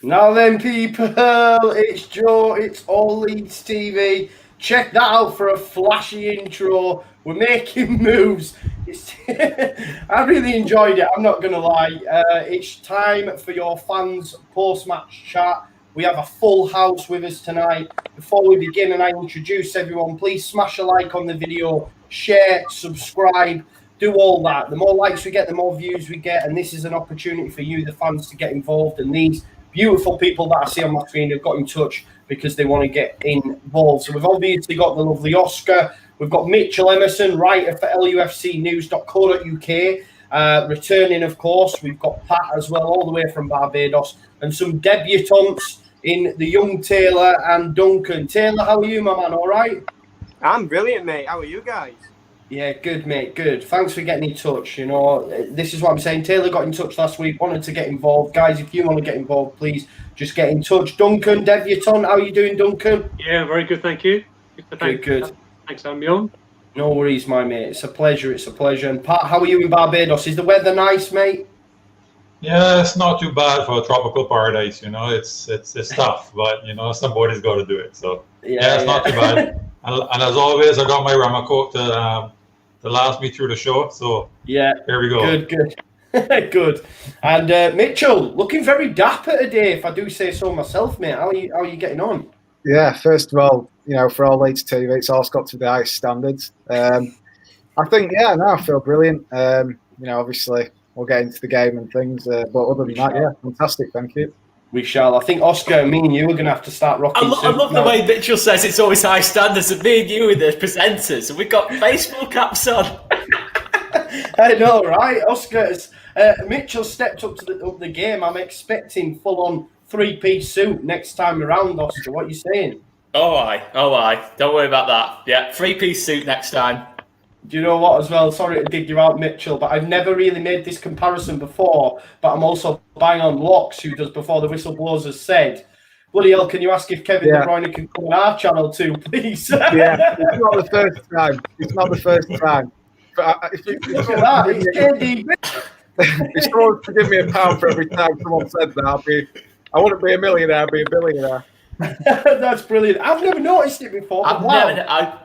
Now then, people, it's Joe, it's all Leeds TV. Check that out for a flashy intro. We're making moves. I really enjoyed it, I'm not going to lie. It's time for your fans' post-match chat. We have a full house with us tonight. Before we begin and I introduce everyone, please smash a like on the video, share, subscribe, do all that. The more likes we get, the more views we get, and this is an opportunity for you, the fans, to get involved. And these beautiful people that I see on my screen have got in touch because they want to get involved. So we've obviously got the lovely Oscar. We've got Mitchell Emerson, writer for LUFCnews.co.uk. Returning, of course, we've got Pat as well, all the way from Barbados, and some debutantes in the young Taylor and Duncan. Taylor, how are you, my man? All right? I'm brilliant, mate. How are you guys? Yeah, good, mate, good. Thanks for getting in touch. You know, this is what I'm saying. Taylor got in touch last week, wanted to get involved. Guys, if you want to get involved, please just get in touch. Duncan, debutant, how are you doing, Duncan? Yeah, very good, thank you. Good. Thanks, I'm young. No worries, my mate. It's a pleasure, And Pat, how are you in Barbados? Is the weather nice, mate? Yeah, it's not too bad for a tropical paradise, you know. It's tough, but, you know, somebody's got to do it. So, yeah, it's not too bad. And as always, I got my Rama coat to last me through the show. So, yeah, here we go. Good. Good. And Mitchell, looking very dapper today, if I do say so myself, mate. How are you getting on? Yeah, first of all, you know, for all Leeds TV, it's all got to the highest standards. I think, I feel brilliant. You know, obviously, we'll get into the game and things, but other than that, yeah, fantastic, thank you. We shall. I think, Oscar, me and you are going to have to start rocking. I love the way Mitchell says it's always high standards, and me and you are the presenters, and we've got baseball caps on. I know, right? Oscar's Mitchell stepped up to the game. I'm expecting full-on three-piece suit next time around, Oscar. What are you saying? Oh, aye. Don't worry about that. Yeah, three-piece suit next time. Do you know what as well? Sorry to dig you out, Mitchell, but I've never really made this comparison before, but I'm also bang on Locks, who does Before the Whistle Blows, has said, bloody hell, can you ask if Kevin De Bruyne can come on our channel too, please? Yeah, it's not the first time. But if look at that, it's KD. If someone to give me £1 for every time someone said that, I wouldn't be a millionaire, I'd be a billionaire. That's brilliant. I've never noticed it before. Same. I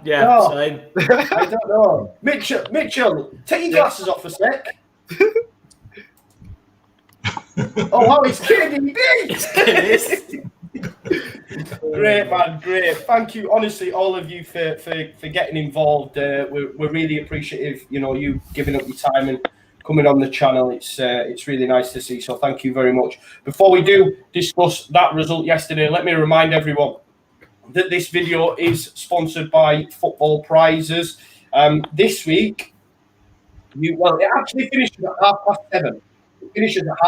don't know. Mitchell, take your glasses off a sec. Oh, wow, it's KDB. Great, man, great. Thank you, honestly, all of you for getting involved. We're really appreciative, you know, you giving up your time and coming on the channel. It's really nice to see, so thank you very much. Before we do discuss that result yesterday, let me remind everyone that this video is sponsored by Football Prizes. This week, it actually finishes at 7:30. It finishes at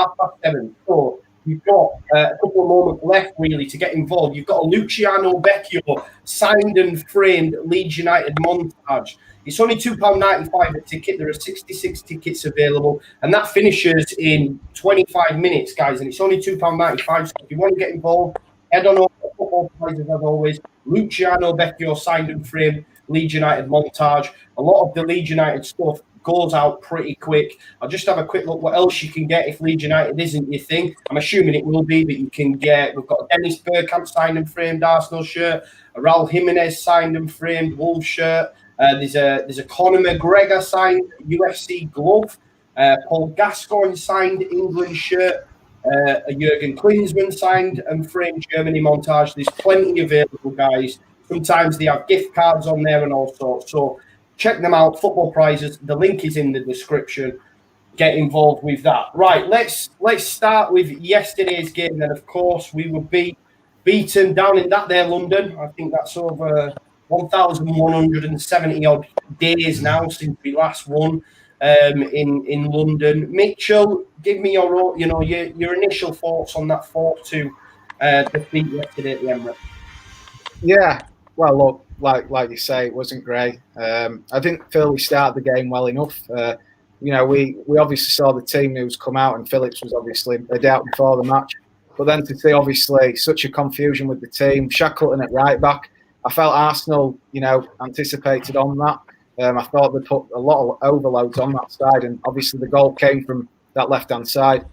7:30, so you've got a couple of moments left, really, to get involved. You've got a Luciano Vecchio signed and framed Leeds United montage. It's only £2.95 a ticket. There are 66 tickets available, and that finishes in 25 minutes, guys, and it's only £2.95. So if you want to get involved, head on over to Football Prizes, as always. Luciano Vecchio signed and framed Leeds United montage. A lot of the Leeds United stuff goes out pretty quick. I'll just have a quick look what else you can get if Leeds United isn't your thing. I'm assuming it will be, but you can get, we've got a Dennis Bergkamp signed and framed Arsenal shirt, a Raul Jimenez signed and framed Wolves shirt. There's a Conor McGregor signed UFC glove, Paul Gascoigne signed England shirt, a Jurgen Klinsmann signed and framed Germany montage. There's plenty available, guys. Sometimes they have gift cards on there and all sorts. So check them out, Football Prizes. The link is in the description. Get involved with that. Right, let's start with yesterday's game. Then, of course, we were beaten down in that there London. I think that's over 1,170 odd days now since we last won in London. Mitchell, give me your initial thoughts on that 4-2 defeat yesterday at the Emirates. Yeah, well, look, like you say, it wasn't great. I didn't feel we started the game well enough. You know, we obviously saw the team news come out, and Phillips was obviously a doubt before the match. But then to see obviously such a confusion with the team, Shackleton at right back. I felt Arsenal, you know, anticipated on that. I thought they put a lot of overloads on that side, and obviously the goal came from that left-hand side.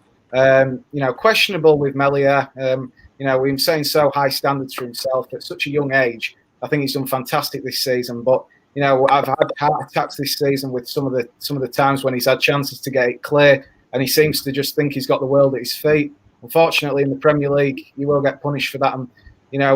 Questionable with Melia. With him saying so high standards for himself at such a young age. I think he's done fantastic this season. But I've had heart attacks this season with some of the times when he's had chances to get it clear, and he seems to just think he's got the world at his feet. Unfortunately, in the Premier League, you will get punished for that. And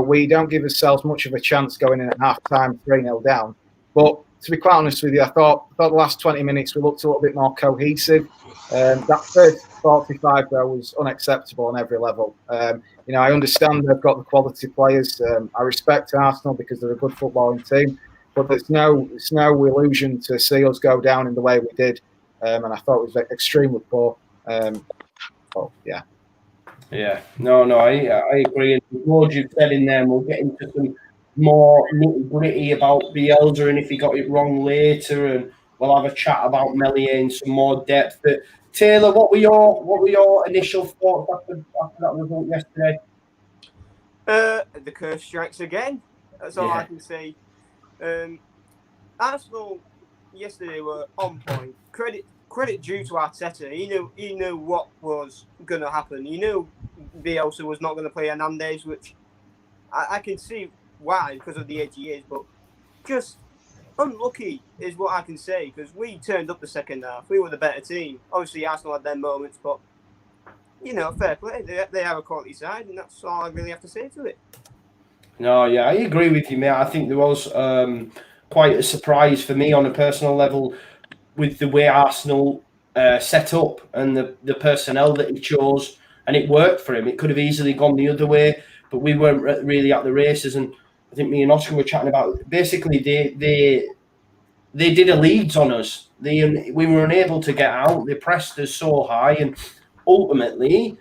we don't give ourselves much of a chance going in at half time 3-0 down. But to be quite honest with you, I thought the last 20 minutes we looked a little bit more cohesive. That first 45 though was unacceptable on every level. I understand they've got the quality players. I respect Arsenal because they're a good footballing team, but there's no illusion to see us go down in the way we did. And I thought it was extremely poor. Yeah. Yeah, no, I agree. And the words you've said in there, and we'll get into some more nitty-gritty about Bielsa and if he got it wrong later, and we'll have a chat about Melia in some more depth. But Taylor, what were your initial thoughts after that result yesterday? The curse strikes again. That's all I can say. Arsenal yesterday were on point. Credit due to Arteta. He knew what was going to happen. He knew Bielsa was not going to play Hernandez, which I can see why, because of the age he is, but just unlucky is what I can say, because we turned up the second half. We were the better team. Obviously, Arsenal had their moments, but, fair play. They have a quality side, and that's all I really have to say to it. No, yeah, I agree with you, mate. I think there was quite a surprise for me on a personal level with the way Arsenal set up and the personnel that he chose, and it worked for him. It could have easily gone the other way, but we weren't really at the races. And I think me and Oscar were chatting about, basically they did a Leeds on us. We were unable to get out. They pressed us so high, and ultimately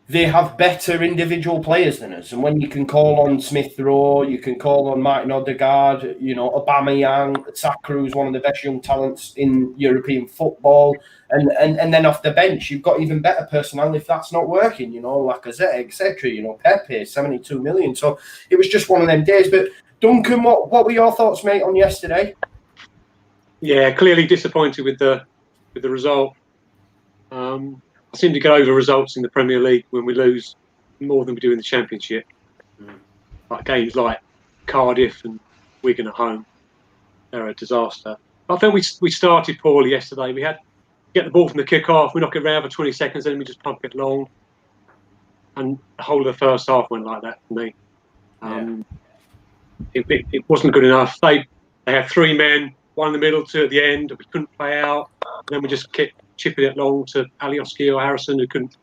they have better individual players than us. And when you can call on Smith Rowe, you can call on Martin Odegaard, Aubameyang, Saka, who's one of the best young talents in European football, and then off the bench, you've got even better personnel if that's not working, Lacazette, etc., Pepe, 72 million. So it was just one of them days. But Duncan, what were your thoughts, mate, on yesterday? Yeah, clearly disappointed with the result. I seem to get over results in the Premier League when we lose more than we do in the Championship. Like games like Cardiff and Wigan at home, they're a disaster. I think we started poorly yesterday. We had to get the ball from the kick-off, we knock it around for 20 seconds, then we just pump it long. And the whole of the first half went like that for me. It wasn't good enough. They had three men, one in the middle, two at the end. We couldn't play out. And then we just kept chipping it long to Alioski or Harrison, who couldn't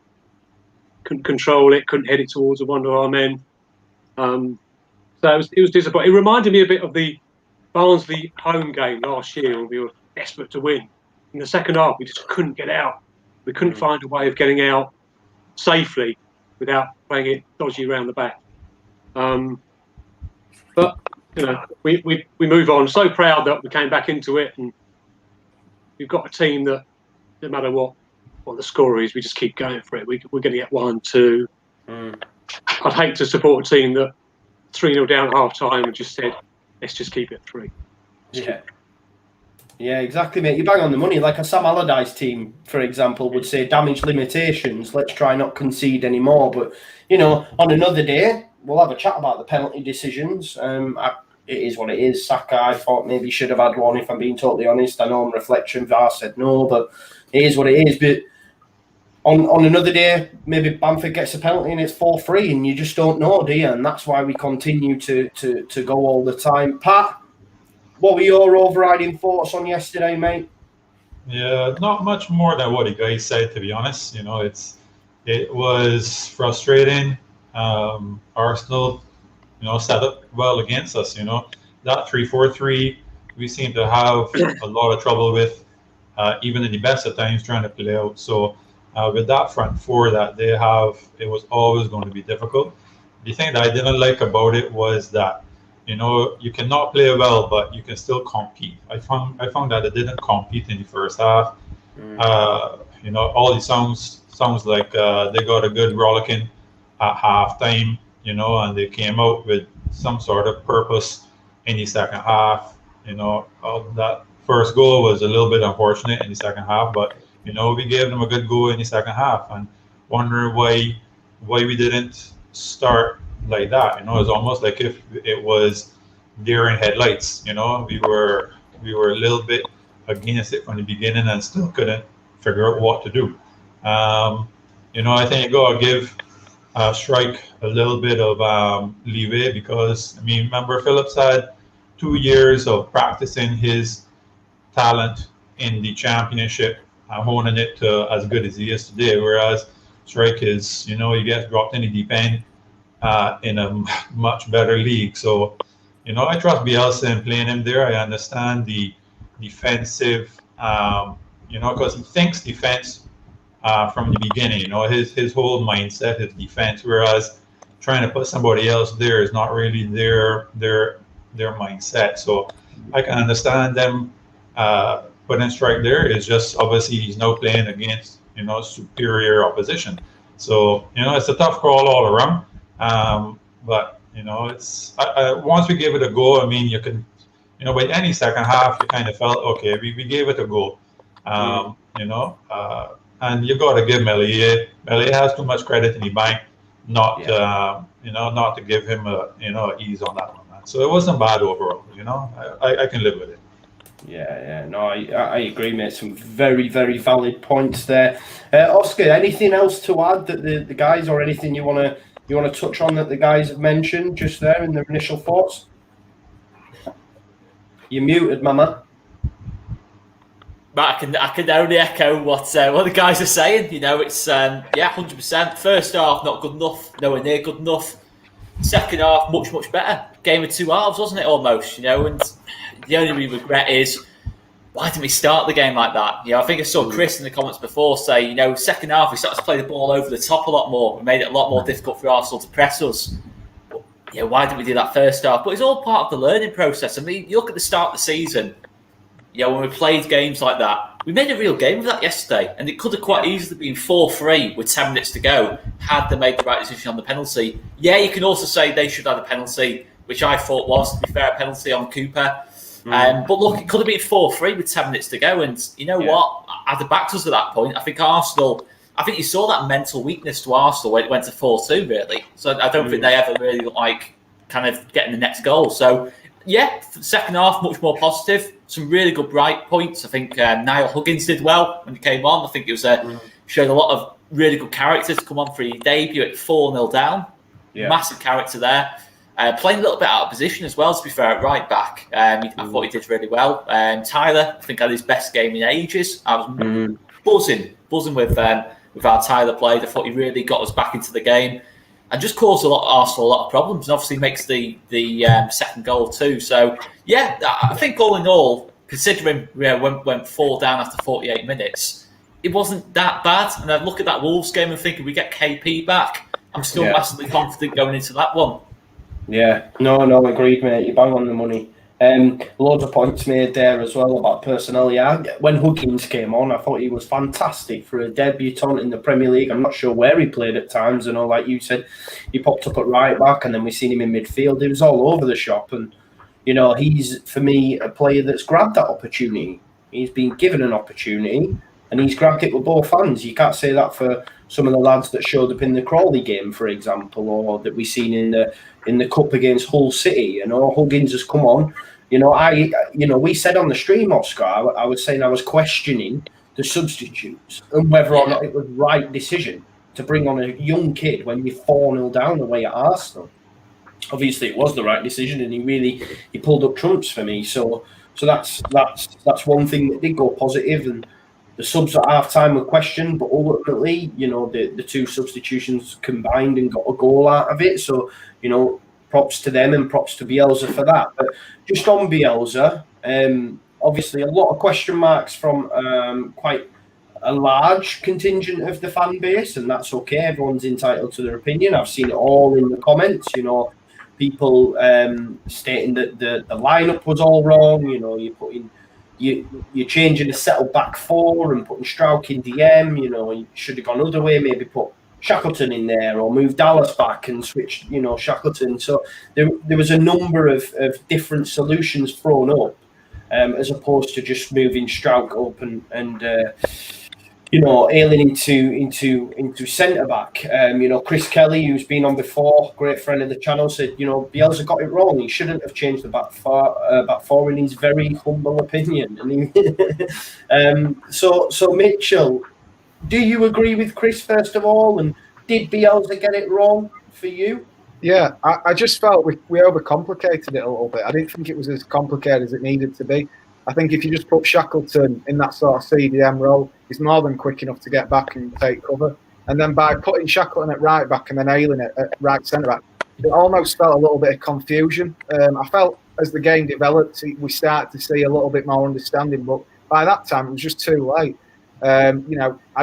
control it, couldn't head it towards one of our men. So it was disappointing. It reminded me a bit of the Barnsley home game last year when we were desperate to win. In the second half, we just couldn't get out. We couldn't find a way of getting out safely without playing it dodgy around the back. But we move on. So proud that we came back into it, and we've got a team that, no matter what the score is, we just keep going for it. We're going to get 1-2. I'd hate to support a team that 3-0 down at half time and just said, let's just keep it 3. Yeah, exactly, mate. You bang on the money. Like a Sam Allardyce team, for example, would say damage limitations. Let's try not concede anymore. But, on another day, we'll have a chat about the penalty decisions. It is what it is. Saka, I thought maybe should have had one, if I'm being totally honest. I know on reflection, VAR said no, but it is what it is. But on another day, maybe Bamford gets a penalty and it's 4-3, and you just don't know, do you? And that's why we continue to go all the time. Pat, what were your overriding thoughts on yesterday, mate? Yeah, not much more than what you guys said, to be honest. It was frustrating. Arsenal, set up well against us. That 3-4-3, we seem to have a lot of trouble with, even in the best of times, trying to play out. So with that front four that they have, it was always going to be difficult. The thing that I didn't like about it was that, you cannot play well, but you can still compete. I found that they didn't compete in the first half. All the sounds like they got a good rollicking at halftime, and they came out with some sort of purpose in the second half. That first goal was a little bit unfortunate in the second half, but You know, we gave them a good go in the second half, and wonder why we didn't start like that. You know, it's almost like if it was deer in headlights. You know, we were a little bit against it from the beginning and still couldn't figure out what to do. You know, I think you gotta give Strike a little bit of leeway, because I mean, remember, Phillips had 2 years of practicing his talent in the championship, honing it to as good as he is today. Whereas Strike is, you know, he gets dropped in the deep end in a much better league. So, you know, I trust Bielsa in playing him there. I understand the defensive, you know, because he thinks defense from the beginning. You know, his whole mindset is defense, whereas trying to put somebody else there is not really their mindset. So I can understand them putting Strike there. It's just obviously he's now playing against, you know, superior opposition. So, you know, it's a tough call all around. But, you know, it's once we gave it a go, I mean, you can, you know, by any second half, you kind of felt, okay, we gave it a go. You know, and you got to give Melier. Melier has too much credit in the bank, not you know, not to give him a, you know, ease on that one. Man. So it wasn't bad overall. You know, I can live with it. Yeah, no, I agree, mate. Some very, very valid points there. Oscar, anything else to add that the guys, or anything you want to touch on that the guys have mentioned just there in their initial thoughts? You're muted, mama. But I can only echo what the guys are saying. You know, it's 100%. First half not good enough, nowhere near good enough. Second half much better. Game of two halves, wasn't it? Almost, you know. And the only regret is, why didn't we start the game like that? You know, I think I saw Chris in the comments before say, you know, second half we started to play the ball over the top a lot more. We made it a lot more difficult for Arsenal to press us. But, yeah, why didn't we do that first half? But it's all part of the learning process. I mean, you look at the start of the season. You know, when we played games like that, we made a real game of that yesterday, and it could have quite easily been 4-3 with 10 minutes to go had they made the right decision on the penalty. Yeah, you can also say they should have a penalty, which I thought was, to be fair, a penalty on Cooper. But look, it could have been 4-3 with 10 minutes to go, and you know what? I'd have backed us at that point. I think you saw that mental weakness to Arsenal when it went to 4-2, really. So I don't think they ever really kind of getting the next goal. So yeah, second half much more positive. Some really good bright points. I think Niall Huggins did well when he came on. I think it was showed a lot of really good character to come on for his debut at 4-0 down. Yeah. Massive character there. Playing a little bit out of position as well, to be fair, at right back. I thought he did really well. Tyler, I think, had his best game in ages. I was buzzing with how Tyler played. I thought he really got us back into the game and just caused Arsenal a lot of problems, and obviously makes the second goal too. So, yeah, I think all in all, considering went 4 down after 48 minutes, it wasn't that bad. And I look at that Wolves game and thinking we get KP back, I'm still massively confident going into that one. Yeah, no, agreed, mate. You bang on the money. Loads of points made there as well about personnel. Yeah, when Huggins came on, I thought he was fantastic for a debutant in the Premier League. I'm not sure where he played at times. I know, like you said, he popped up at right back, and then we seen him in midfield. He was all over the shop, and you know, he's for me a player that's grabbed that opportunity. He's been given an opportunity, and he's grabbed it with both hands. You can't say that for some of the lads that showed up in the Crawley game, for example, or that we've seen in the cup against Hull City. You know, Huggins has come on. You know, we said on the stream, Oscar, I was saying I was questioning the substitutes and whether or not it was the right decision to bring on a young kid when you're 4-0 down away at Arsenal. Obviously, it was the right decision, and he pulled up trumps for me. So that's one thing that did go positive, and the subs at half time were questioned, but ultimately, you know, the two substitutions combined and got a goal out of it. So, you know, props to them and props to Bielsa for that. But just on Bielsa, obviously a lot of question marks from quite a large contingent of the fan base, and that's okay. Everyone's entitled to their opinion. I've seen it all in the comments, you know, people stating that the lineup was all wrong. You know, you're changing the settled back four and putting Strauch in DM. You know, you should have gone other way, maybe put Shackleton in there or move Dallas back and switch, you know, Shackleton. So there was a number of different solutions thrown up, as opposed to just moving Strauch up and Ailing into centre back. Chris Kelly, who's been on before, great friend of the channel, said Bielsa got it wrong. He shouldn't have changed the back four in his very humble opinion. So Mitchell, do you agree with Chris first of all? And did Bielsa get it wrong for you? Yeah, I just felt we overcomplicated it a little bit. I didn't think it was as complicated as it needed to be. I think if you just put Shackleton in that sort of CDM role, he's more than quick enough to get back and take cover. And then by putting Shackleton at right back and then Ailing at right centre back, it almost felt a little bit of confusion. I felt as the game developed, we started to see a little bit more understanding. But by that time, it was just too late. I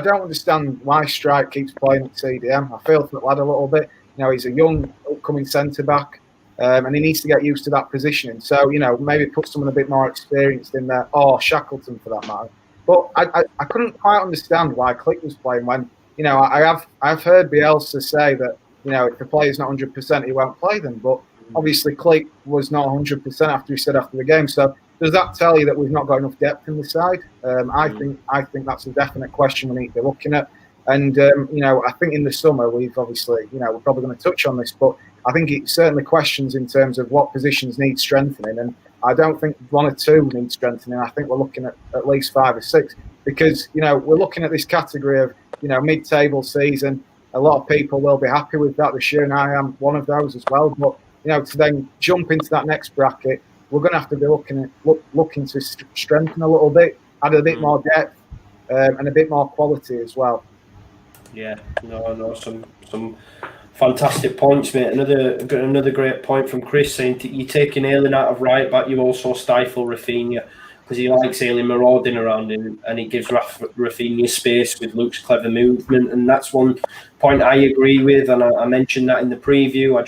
don't understand why Strike keeps playing at CDM. I feel for the lad a little bit. He's a young, upcoming centre back, and he needs to get used to that positioning. So, maybe put someone a bit more experienced in there, or Shackleton for that matter. But I couldn't quite understand why Click was playing when, I've heard Bielsa say that, if the player's not 100%, he won't play them. But obviously, Click was not 100% after he said after the game. So does that tell you that we've not got enough depth in the side? I think that's a definite question we need to be looking at. And, I think in the summer, we've obviously, we're probably going to touch on this, but I think it certainly questions in terms of what positions need strengthening. And I don't think one or two need strengthening. I think we're looking at least 5 or 6 because, we're looking at this category of, mid-table season. A lot of people will be happy with that this year, and I am one of those as well. But, to then jump into that next bracket, we're going to have to be looking to strengthen a little bit, add a bit more depth and a bit more quality as well. Yeah, no, some fantastic points, mate. Another great point from Chris saying you're taking Ailing out of right back, you also stifle Rafinha because he likes Ailing marauding around him and he gives Rafinha space with Luke's clever movement, and that's one point I agree with, and I mentioned that in the preview.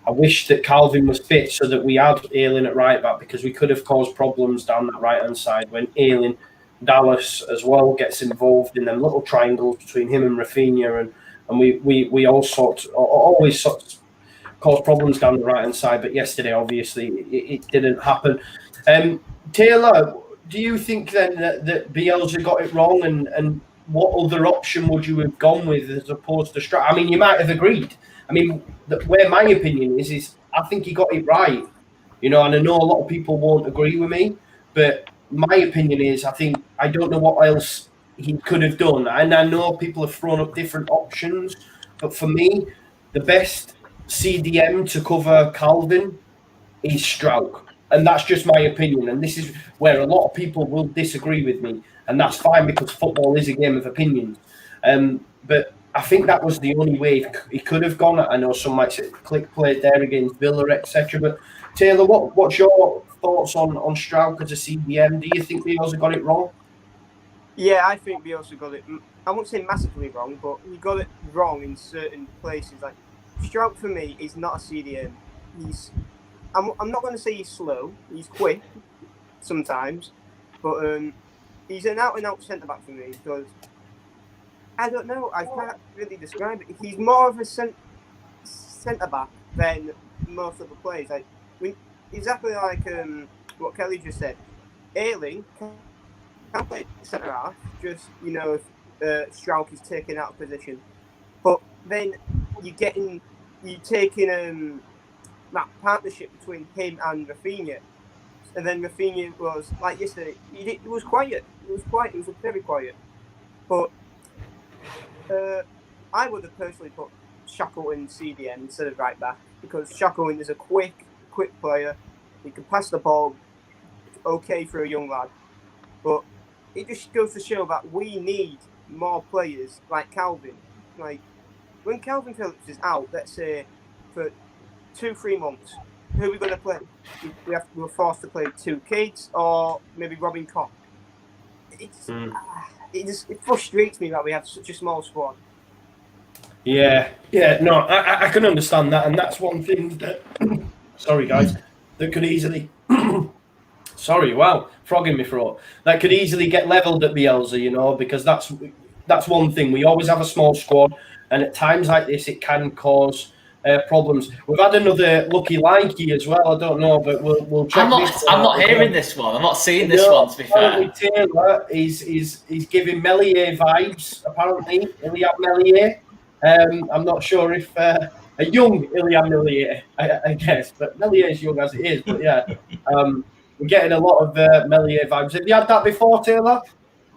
I wish that Kalvin was fit so that we had Ailing at right back because we could have caused problems down that right hand side when Ailing, Dallas as well gets involved in them little triangles between him and Rafinha, and we always sort of cause problems down the right hand side. But yesterday, obviously, it didn't happen. Taylor, do you think then that Bielsa got it wrong, and what other option would you have gone with as opposed to Strike? I mean, you might have agreed. I mean, where my opinion is I think he got it right. And I know a lot of people won't agree with me, but my opinion is I don't know what else he could have done. And I know people have thrown up different options, but for me, the best CDM to cover Kalvin is Strauch. And that's just my opinion. And this is where a lot of people will disagree with me. And that's fine because football is a game of opinions. But I think that was the only way he could have gone. I know some might say Click played there against Villa, etc. But Taylor, what's your thoughts on Strauch as a CDM? Do you think Bielsa got it wrong? Yeah, I think Bielsa got it. I won't say massively wrong, but he got it wrong in certain places. Like Strauch for me is not a CDM. I'm not going to say he's slow. He's quick sometimes, but he's an out-and-out centre-back for me because I don't know. I can't really describe it. He's more of a centre-back than most of the players. Exactly like what Kelly just said. Ailing can't play centre half. Just if Strauch is taken out of position, but then you're taking that partnership between him and Rafinha, and then Rafinha was like yesterday. It was quiet. It was very quiet. But I would have personally put Shackleton CDM instead of right back because Shackleton is a quick player. He can pass the ball okay for a young lad, but it just goes to show that we need more players like Kalvin. Like when Kalvin Phillips is out, let's say for 2-3 months, who are we going to play? We're forced to play 2 kids or maybe Robin Koch. It frustrates me that we have such a small squad. Yeah, no, I can understand that, and that's one thing that. Sorry, guys, that could easily. Sorry, wow, frog in my throat. That could easily get levelled at Bielsa, because that's one thing. We always have a small squad, and at times like this, it can cause problems. We've had another lucky likey as well. I don't know, but we'll check. I'm not hearing this one. I'm not seeing this one. To be fair, Taylor is giving Meslier vibes. Apparently, Ilian Meslier. I'm not sure if a young Ilian Meslier, I guess, but Meslier is young as it is. But yeah, we're getting a lot of Meslier vibes. Have you had that before, Taylor?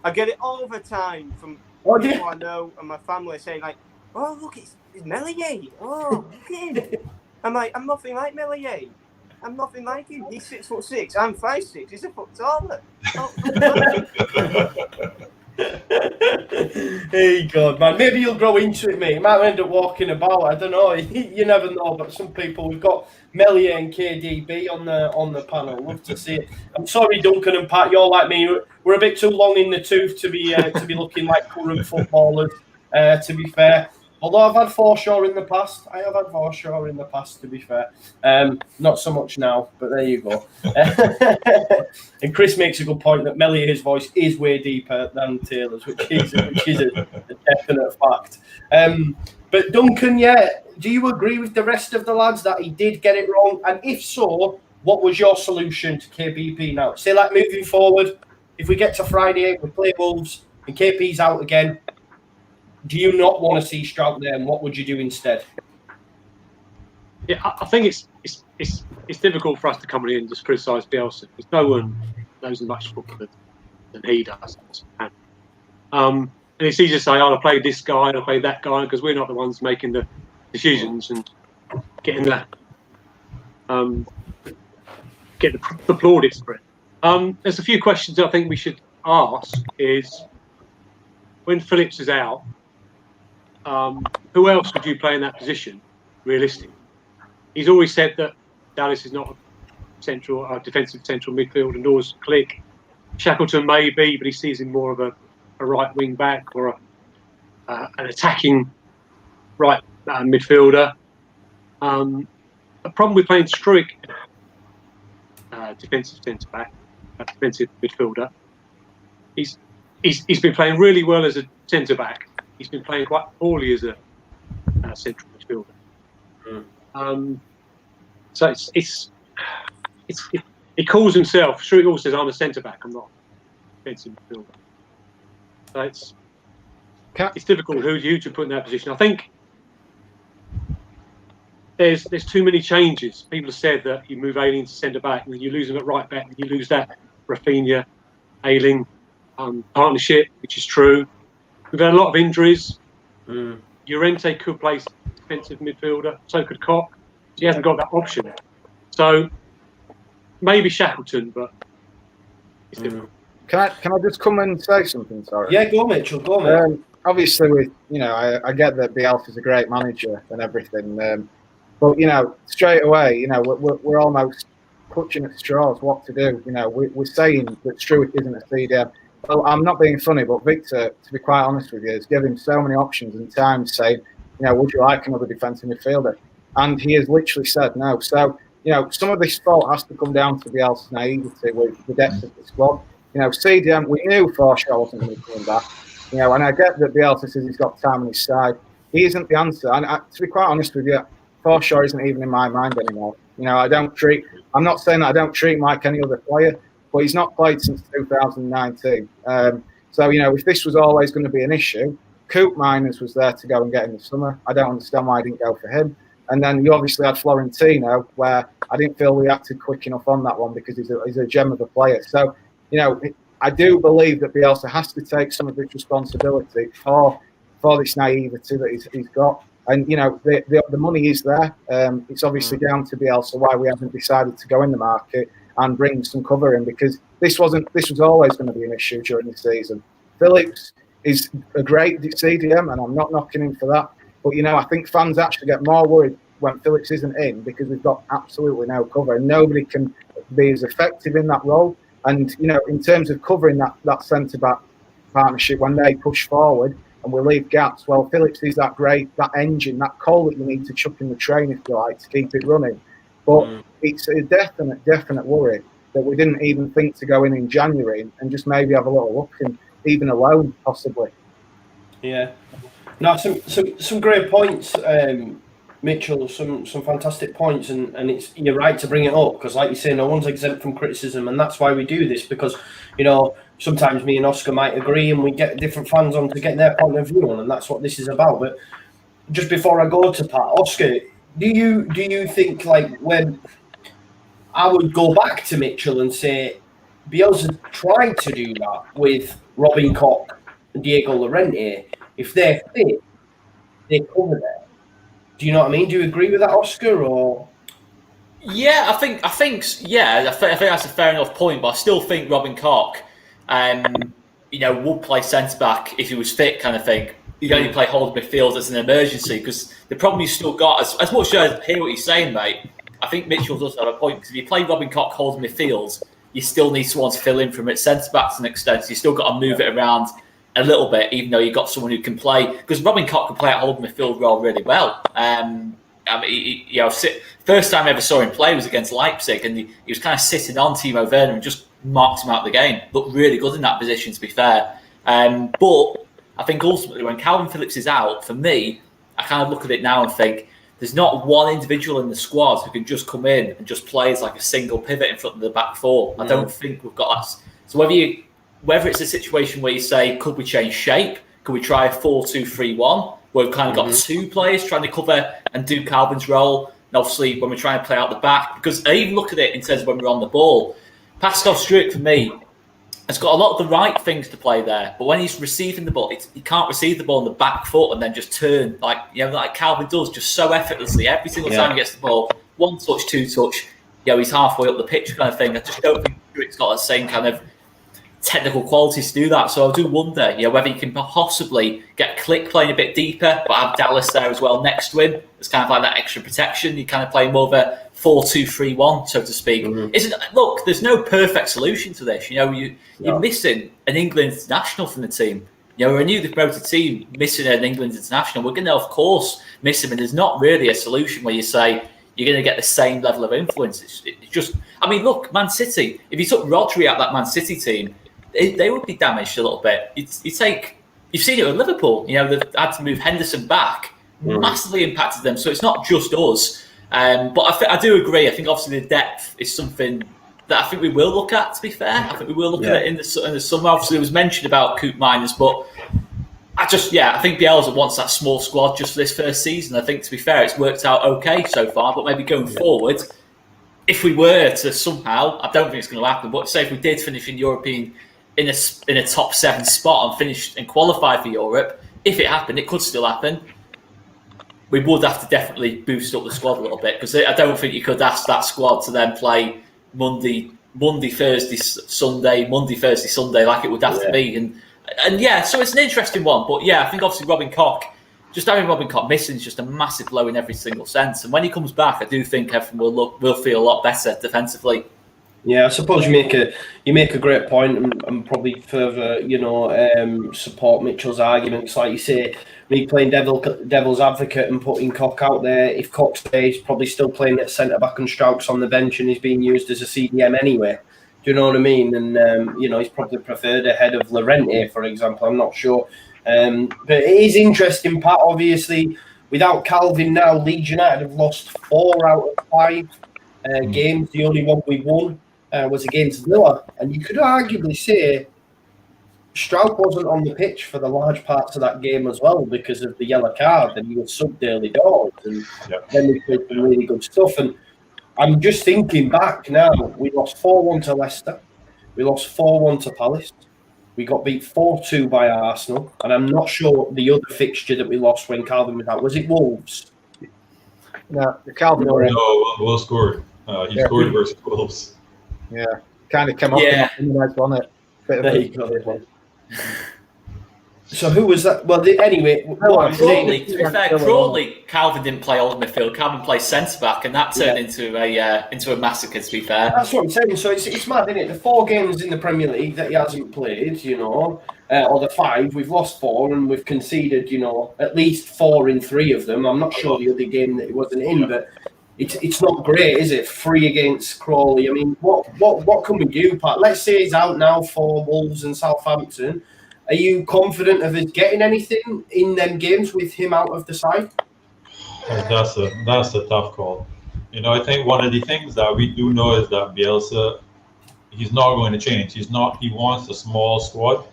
I get it all the time from people I know and my family saying like, "Oh, look, it's Meslier. Oh, look at him." I'm like, I'm nothing like Meslier. I'm nothing like him. He's 6'6". I'm 5'6". He's a foot taller. Hey God, man. Maybe you'll grow into it, mate. You might end up walking about. I don't know. You never know. But some people, we've got Meslier and KDB on the panel. Love to see it. I'm sorry, Duncan and Pat. You're like me. We're a bit too long in the tooth to be looking like current footballers. To be fair. Although I've had Forshaw in the past. I have had Forshaw in the past, to be fair. Not so much now, but there you go. And Chris makes a good point that Mellier's voice is way deeper than Taylor's, which is a definite fact. But Duncan, do you agree with the rest of the lads that he did get it wrong? And if so, what was your solution to KBP now? Say, like, moving forward, if we get to Friday, we play Wolves and KP's out again, do you not want to see Strout there, and what would you do instead? Yeah, I think it's difficult for us to come in and just criticise Bielsa because no one knows as much football than he does. And it's easy to say, "Oh, I played this guy, and I played that guy," because we're not the ones making the decisions and getting the plaudits for it. There's a few questions I think we should ask. Is when Phillips is out, who else would you play in that position, realistically? He's always said that Dallas is not a defensive central midfield, and always Click. Shackleton maybe, but he sees him more of a right wing back or an attacking right midfielder. A problem with playing Struik, defensive centre back, defensive midfielder. He's been playing really well as a centre back. He's been playing quite poorly as a central midfielder. So he calls himself. Struik also says, "I'm a centre back. I'm not a defensive midfielder." So it's difficult who to put in that position. I think there's too many changes. People have said that you move Ayling to centre back, and then you lose him at right back, and you lose that Rafinha, Ayling partnership, which is true. We've had a lot of injuries. Llorente could play defensive midfielder, so could Koch. He hasn't got that option. So maybe Shackleton, but it's difficult. Can I just come and say something? Sorry. Yeah, go Mitchell. Go mate. Obviously, I get that Bielsa's a great manager and everything, but straight away, we're almost clutching at straws. What to do? We're saying that Struik isn't a CDM. Well, I'm not being funny, but Victor, to be quite honest with you, has given so many options and times saying, would you like another defensive midfielder? And he has literally said no. So, some of this fault has to come down to Bielsa's naivety with the depth of the squad. CDM, we knew Forshaw wasn't going to be coming back. And I get that Bielsa says he's got time on his side. He isn't the answer. And to be quite honest with you, Forshaw isn't even in my mind anymore. I'm not saying that I don't treat him like any other player, but he's not played since 2019. So, if this was always going to be an issue, Coop Miners was there to go and get in the summer. I don't understand why I didn't go for him. And then you obviously had Florentino, where I didn't feel we acted quick enough on that one because he's a gem of a player. So, I do believe that Bielsa has to take some of this responsibility for this naivety that he's got. And, the money is there. It's obviously down to Bielsa why we haven't decided to go in the market and bring some cover in, because this was always going to be an issue during the season. Phillips is a great CDM, and I'm not knocking him for that. But, I think fans actually get more worried when Phillips isn't in because we've got absolutely no cover and nobody can be as effective in that role. And, in terms of covering that centre-back partnership, when they push forward and we leave gaps, well, Phillips is that engine, that coal that you need to chuck in the train, if you like, to keep it running. But it's a definite worry that we didn't even think to go in January and just maybe have a little look, and even alone, possibly. Yeah. No, some great points, Mitchell, some fantastic points, and you're right to bring it up, because like you say, no one's exempt from criticism, and that's why we do this, because sometimes me and Oscar might agree and we get different fans on to get their point of view on, and that's what this is about. But just before I go to Pat, Oscar, do you think, like, when I would go back to Mitchell and say Bielsa tried to do that with Robin Koch and Diego Llorente, if they're fit, they cover there. Do you know what I mean? Do you agree with that, Oscar? Or yeah, I think that's a fair enough point. But I still think Robin Koch, would play centre back if he was fit, kind of thing. You'd only play holding midfield as an emergency, because the problem you've still got, as much as I hear what you're saying, mate, I think Mitchell does have a point, because if you play Robin Koch holding midfield, you still need someone to fill in from its centre back to an extent. So you still got to move it around a little bit, even though you've got someone who can play, because Robin Koch can play at holding midfield role really well. First time I ever saw him play was against Leipzig, and he was kind of sitting on Timo Werner and just marked him out of the game. Looked really good in that position, to be fair. But I think ultimately when Kalvin Phillips is out, for me, I kind of look at it now and think there's not one individual in the squad who can just come in and just play as like a single pivot in front of the back four. I don't think we've got that. So whether it's a situation where you say, could we change shape? Could we try a 4-2-3-1? Where we've kind of got two players trying to cover and do Kalvin's role. And obviously, when we're trying to play out the back, because I even look at it in terms of when we're on the ball, Pascal Struijk, for me, has got a lot of the right things to play there. But when he's receiving the ball, he can't receive the ball on the back foot and then just turn, like Kalvin does, just so effortlessly. Every single time he gets the ball, one touch, two touch, he's halfway up the pitch kind of thing. I just don't think Struijk's got the same kind of technical qualities to do that. So I do wonder, whether you can possibly get Click playing a bit deeper, but have Dallas there as well next to him. It's kind of like that extra protection. You kind of play more of a 4-2-3-1, so to speak. Look, there's no perfect solution to this. You're missing an England international from the team. We're a newly promoted team missing an England international. We're going to, of course, miss him. And there's not really a solution where you say you're going to get the same level of influence. It's just, look, Man City, if you took Rodri out that Man City team, they would be damaged a little bit. You've seen it with Liverpool. They've had to move Henderson back, massively impacted them. So it's not just us. But I do agree. I think obviously the depth is something that I think we will look at. To be fair, I think we will look at it in the summer. Obviously, it was mentioned about Coop Miners, but I think Bielsa wants that small squad just for this first season. I think, to be fair, it's worked out okay so far. But maybe going forward, if we were to somehow, I don't think it's going to happen. But say if we did finish in European in a top 7 spot and finish and qualify for Europe, if it happened, it could still happen. We would have to definitely boost up the squad a little bit, because I don't think you could ask that squad to then play Monday, Thursday, Sunday like it would have to be. And so it's an interesting one. But I think obviously Robin Koch, just having Robin Koch missing is just a massive blow in every single sense. And when he comes back, I do think everyone will feel a lot better defensively. Yeah, I suppose you make a great point, and probably further, support Mitchell's arguments. Like you say, me playing devil's advocate and putting Koch out there. If Koch stays, probably still playing at centre back and Struijk's on the bench, and he's being used as a CDM anyway. Do you know what I mean? And he's probably preferred ahead of Llorente, for example. I'm not sure, but it is interesting, Pat. Obviously, without Kalvin now, Leeds United have lost 4 out of 5 games. The only one we won was against Villa, and you could arguably say Struijk wasn't on the pitch for the large parts of that game as well because of the yellow card, and he was subbed early doors, and then we played some really good stuff. And I'm just thinking back now, we lost 4-1 to Leicester, we lost 4-1 to Palace, we got beat 4-2 by Arsenal, and I'm not sure the other fixture that we lost when Kalvin was out. Was it Wolves? No, the Kalvin. No, Wolves scored. He scored versus Wolves. Yeah, kind of came up on it. There you go. So who was that? Well, anyway, Crawley. To be fair, Crawley, Kalvin didn't play all midfield. Kalvin played centre back, and that turned into a massacre. To be fair, that's what I'm saying. So it's mad, isn't it? The 4 games in the Premier League that he hasn't played, or the 5, we've lost 4 and we've conceded, at least 4 in 3 of them. I'm not sure the other game that he wasn't in, but it's not great, is it? 3 against Crawley. I mean, what can we do, Pat? Let's say he's out now for Wolves and Southampton. Are you confident of us getting anything in them games with him out of the side? That's a tough call. You know, I think one of the things that we do know is that Bielsa, he's not going to change. He wants a small squad,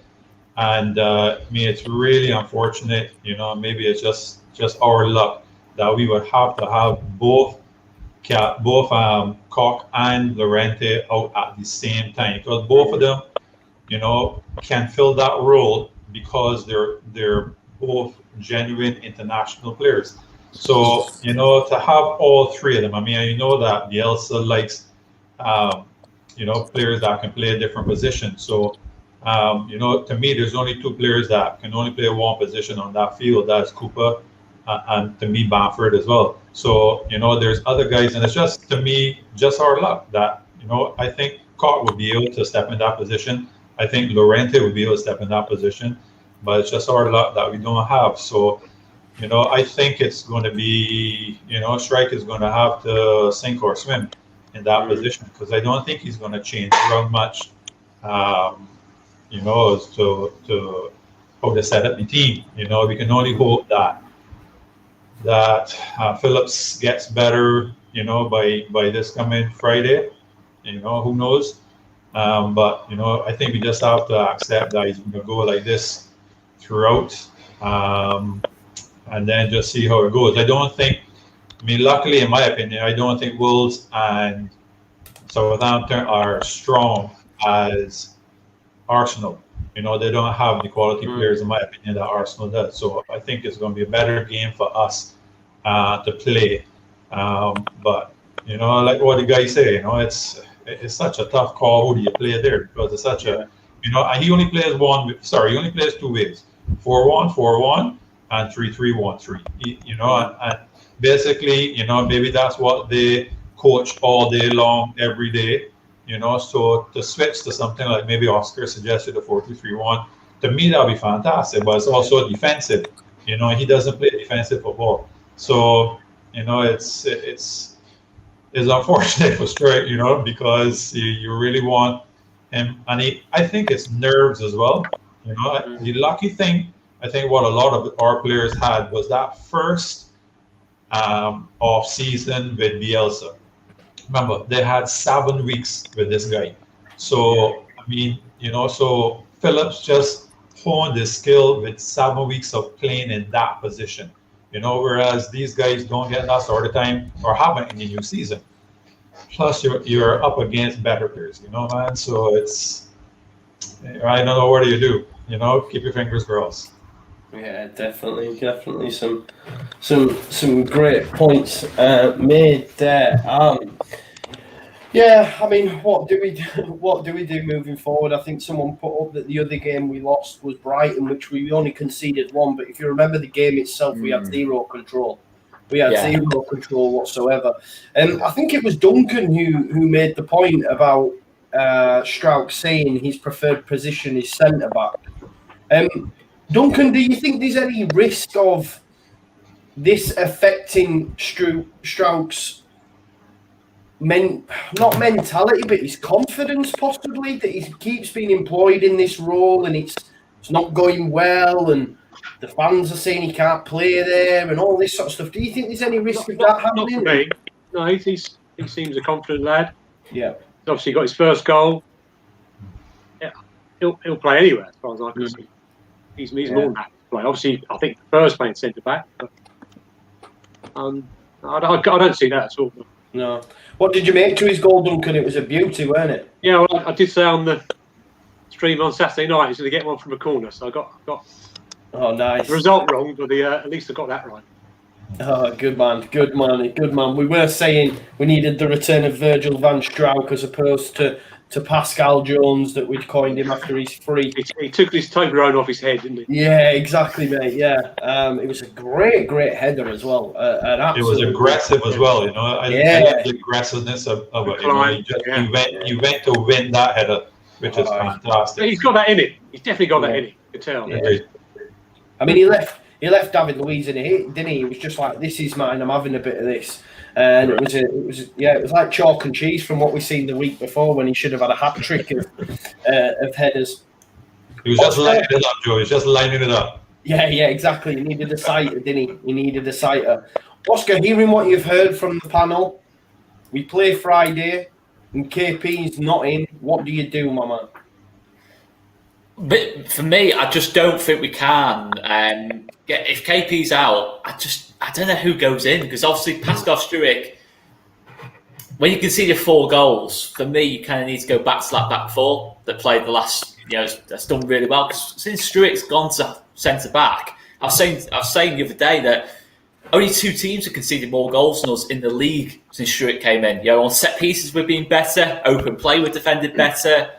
and I mean, it's really unfortunate. You know, maybe it's just our luck that we would have to have both Koch and Llorente out at the same time, because both of them, you know, can fill that role because they're both genuine international players. So, you know, to have all three of them, I mean, I know that Bielsa likes, you know, players that can play a different position. So, you know, to me, there's only two players that can only play one position on that field. That's Cooper and to me, Bamford as well. So, you know, there's other guys, and it's just, to me, just our luck that, you know, I think Koch would be able to step in that position. I think Llorente would be able to step in that position, but it's just our luck that we don't have. So, you know, I think it's going to be, you know, Strike is going to have to sink or swim in that position, because I don't think he's going to change around much, you know, as to how to set up the team. You know, we can only hope that Phillips gets better, you know, by this coming Friday. You know, who knows? But, you know, I think we just have to accept that he's going to go like this throughout. And then just see how it goes. I don't think, I mean, luckily, in my opinion, I don't think Wolves and Southampton are strong as Arsenal. You know, they don't have the quality players, in my opinion, that Arsenal does. So I think it's going to be a better game for us to play. But, you know, like what the guys say, you know, it's such a tough call. Who do you play there? Because it's such a, you know, and he only plays two ways: 4-1, 4-1. And 3-3-1-3, you know, and basically, you know, maybe that's what they coach all day long, every day, you know. So to switch to something like maybe Oscar suggested a 4-2-3-1, to me that'd be fantastic. But it's also defensive, you know. He doesn't play defensive football, so you know it's unfortunate for Straight, you know, because you really want him, and I think it's nerves as well, you know. The lucky thing, I think what a lot of our players had was that first off season with Bielsa. Remember, they had 7 weeks with this guy. So, I mean, you know, so Phillips just honed his skill with 7 weeks of playing in that position. You know, whereas these guys don't get that sort of time or haven't in the new season. Plus, you're up against better players, you know, man. So it's, I don't know what do you do. You know, keep your fingers crossed. Yeah, definitely some great points made there. Yeah, I mean, what do we do moving forward? I think someone put up that the other game we lost was Brighton, which we only conceded one. But if you remember the game itself, we had zero control. We had zero control whatsoever. And I think it was Duncan who made the point about Strauch saying his preferred position is centre back. Duncan, do you think there's any risk of this affecting Strauch's not mentality, but his confidence, possibly, that he keeps being employed in this role and it's not going well, and the fans are saying he can't play there and all this sort of stuff? Do you think there's any risk of that happening? Not for me. No, he seems a confident lad. Yeah. He's obviously got his first goal. Yeah, he'll play anywhere as far as I can see. He's more than happy to play. Obviously, I think first playing centre back, but I don't see that at all. No. What did you make to his goal, Duncan? It was a beauty, wasn't it? Yeah, well, I did say on the stream on Saturday night he's going to get one from a corner, so I got nice. the result wrong, but at least I got that right. Oh, good man. We were saying we needed the return of Virgil van Strauch as opposed to Pascal Jones that we'd coined him after his free. He took his Toblerone off his head, didn't he? Yeah, exactly, mate. Yeah, it was a great header as well. It was aggressive as well, you know. I love the aggressiveness of it. You know, he went to win that header, which is fantastic. He's got that in it. He's definitely got that in it. You can tell. Yeah. I mean, he left David Luiz in it, didn't he? He was just like, "This is mine. I'm having a bit of this." And it was like chalk and cheese from what we seen the week before when he should have had a hat trick of headers. He was just lining it up, Joe. He was just lining it up. Yeah, exactly. He needed a sighter, didn't he? He needed a sighter. Oscar, hearing what you've heard from the panel, we play Friday and KP's not in. What do you do, my man? But for me, I just don't think we can. If KP's out, I don't know who goes in, because obviously Pascal Struijk, when you concede 4 goals, for me, you kind of need to go back to that back four that played the last, that's done really well. Because since Struijk's gone to centre back, I was saying the other day that only 2 teams have conceded more goals than us in the league since Struijk came in. On set pieces, we're being better. Open play, we're defended better.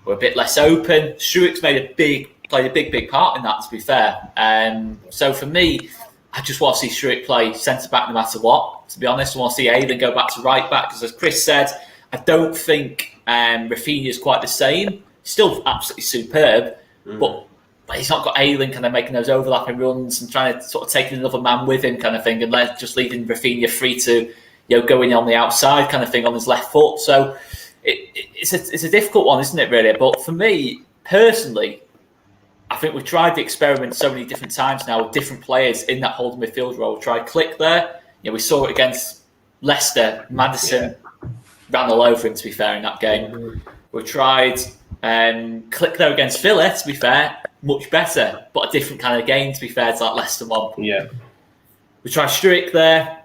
We're a bit less open. Struijk's played a big part in that, to be fair. So for me, I just want to see Struijk play centre-back no matter what, to be honest. I want to see Aiden go back to right-back, because as Chris said, I don't think Rafinha's quite the same. Still absolutely superb, but he's not got Aiden kind of making those overlapping runs and trying to sort of taking another man with him kind of thing, and just leaving Rafinha free to go in on the outside kind of thing on his left foot. So it's a difficult one, isn't it, really? But for me, personally, I think we've tried the experiment so many different times now with different players in that holding midfield role. We tried Click there. We saw it against Leicester. Madison ran all over him, to be fair, in that game. We tried Click there against Villa, to be fair, much better, but a different kind of game, to be fair, to that Leicester one. Yeah. We tried Struijk there.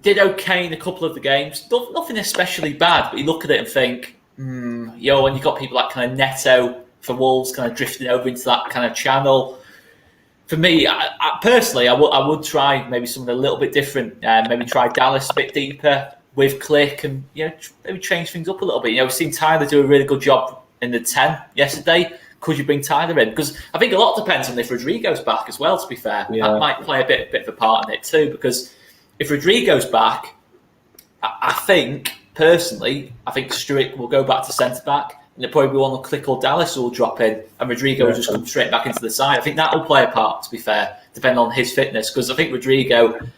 Did okay in a couple of the games. Nothing especially bad, but you look at it and think, and you've got people like kind of Neto for Wolves kind of drifting over into that kind of channel. For me, I personally, I would try maybe something a little bit different. Maybe try Dallas a bit deeper with Click, and maybe change things up a little bit. We've seen Tyler do a really good job in the 10 yesterday. Could you bring Tyler in? Because I think a lot depends on if Rodrigo's back as well, to be fair. That might play a bit of a part in it too, because if Rodrigo's back, I think Struijk will go back to centre-back, and it'll probably be one of Click or Dallas who will drop in, and Rodrigo will just come straight back into the side. I think that will play a part, to be fair, depending on his fitness, because I think Bielsa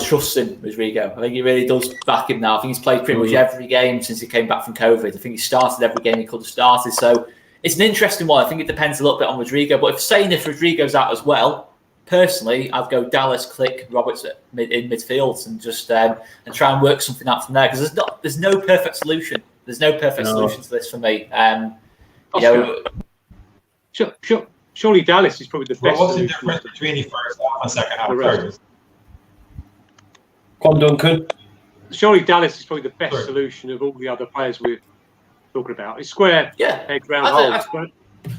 trusts him, Rodrigo. I think he really does back him now. I think he's played pretty much every game since he came back from COVID. I think he started every game he could have started. So it's an interesting one. I think it depends a little bit on Rodrigo. But if Rodrigo's out as well, personally, I'd go Dallas, Click, Roberts in midfield, and just and try and work something out from there, because there's no perfect solution. There's no perfect solution to this for me. Surely Dallas is probably the best. What's the difference between the first half and second half? Come on, Duncan. Surely Dallas is probably the best solution of all the other players we're talking about. It's square, head, round holes. But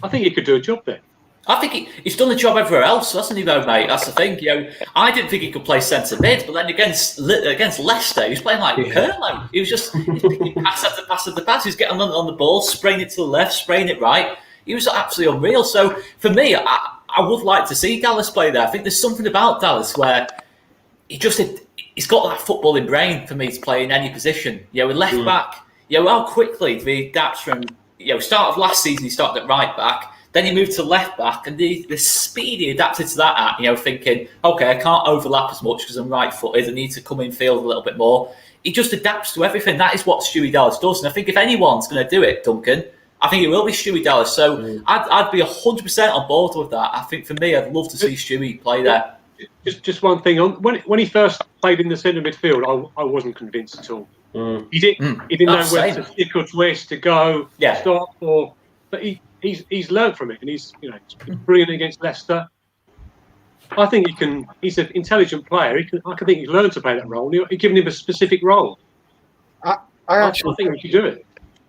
I think he could do a job there. I think he's done the job everywhere else, hasn't he, though, mate? That's the thing. I didn't think he could play centre mid, but then against Leicester, he was playing like Pirlo. He was just picking pass after pass after pass. He was getting on the ball, spraying it to the left, spraying it right. He was absolutely unreal. So for me, I would like to see Dallas play there. I think there's something about Dallas where he's got that footballing brain for me to play in any position. With left back, how quickly did he adapt from start of last season? He started at right back. Then he moved to left back, and the speed he adapted to that at, thinking, okay, I can't overlap as much because I'm right-footed. I need to come in field a little bit more. He just adapts to everything. That is what Stewie Dallas does. And I think if anyone's going to do it, Duncan, I think it will be Stewie Dallas. So I'd be 100% on board with that. I think for me, I'd love to see Stewie play there. Just one thing. When he first played in the centre midfield, I wasn't convinced at all. He didn't know where to stick or twist to go, start for. But he's learned from it, and he's brilliant against Leicester. I think he's an intelligent player. I think he's learned to play that role. You're giving him a specific role. I think we should do it.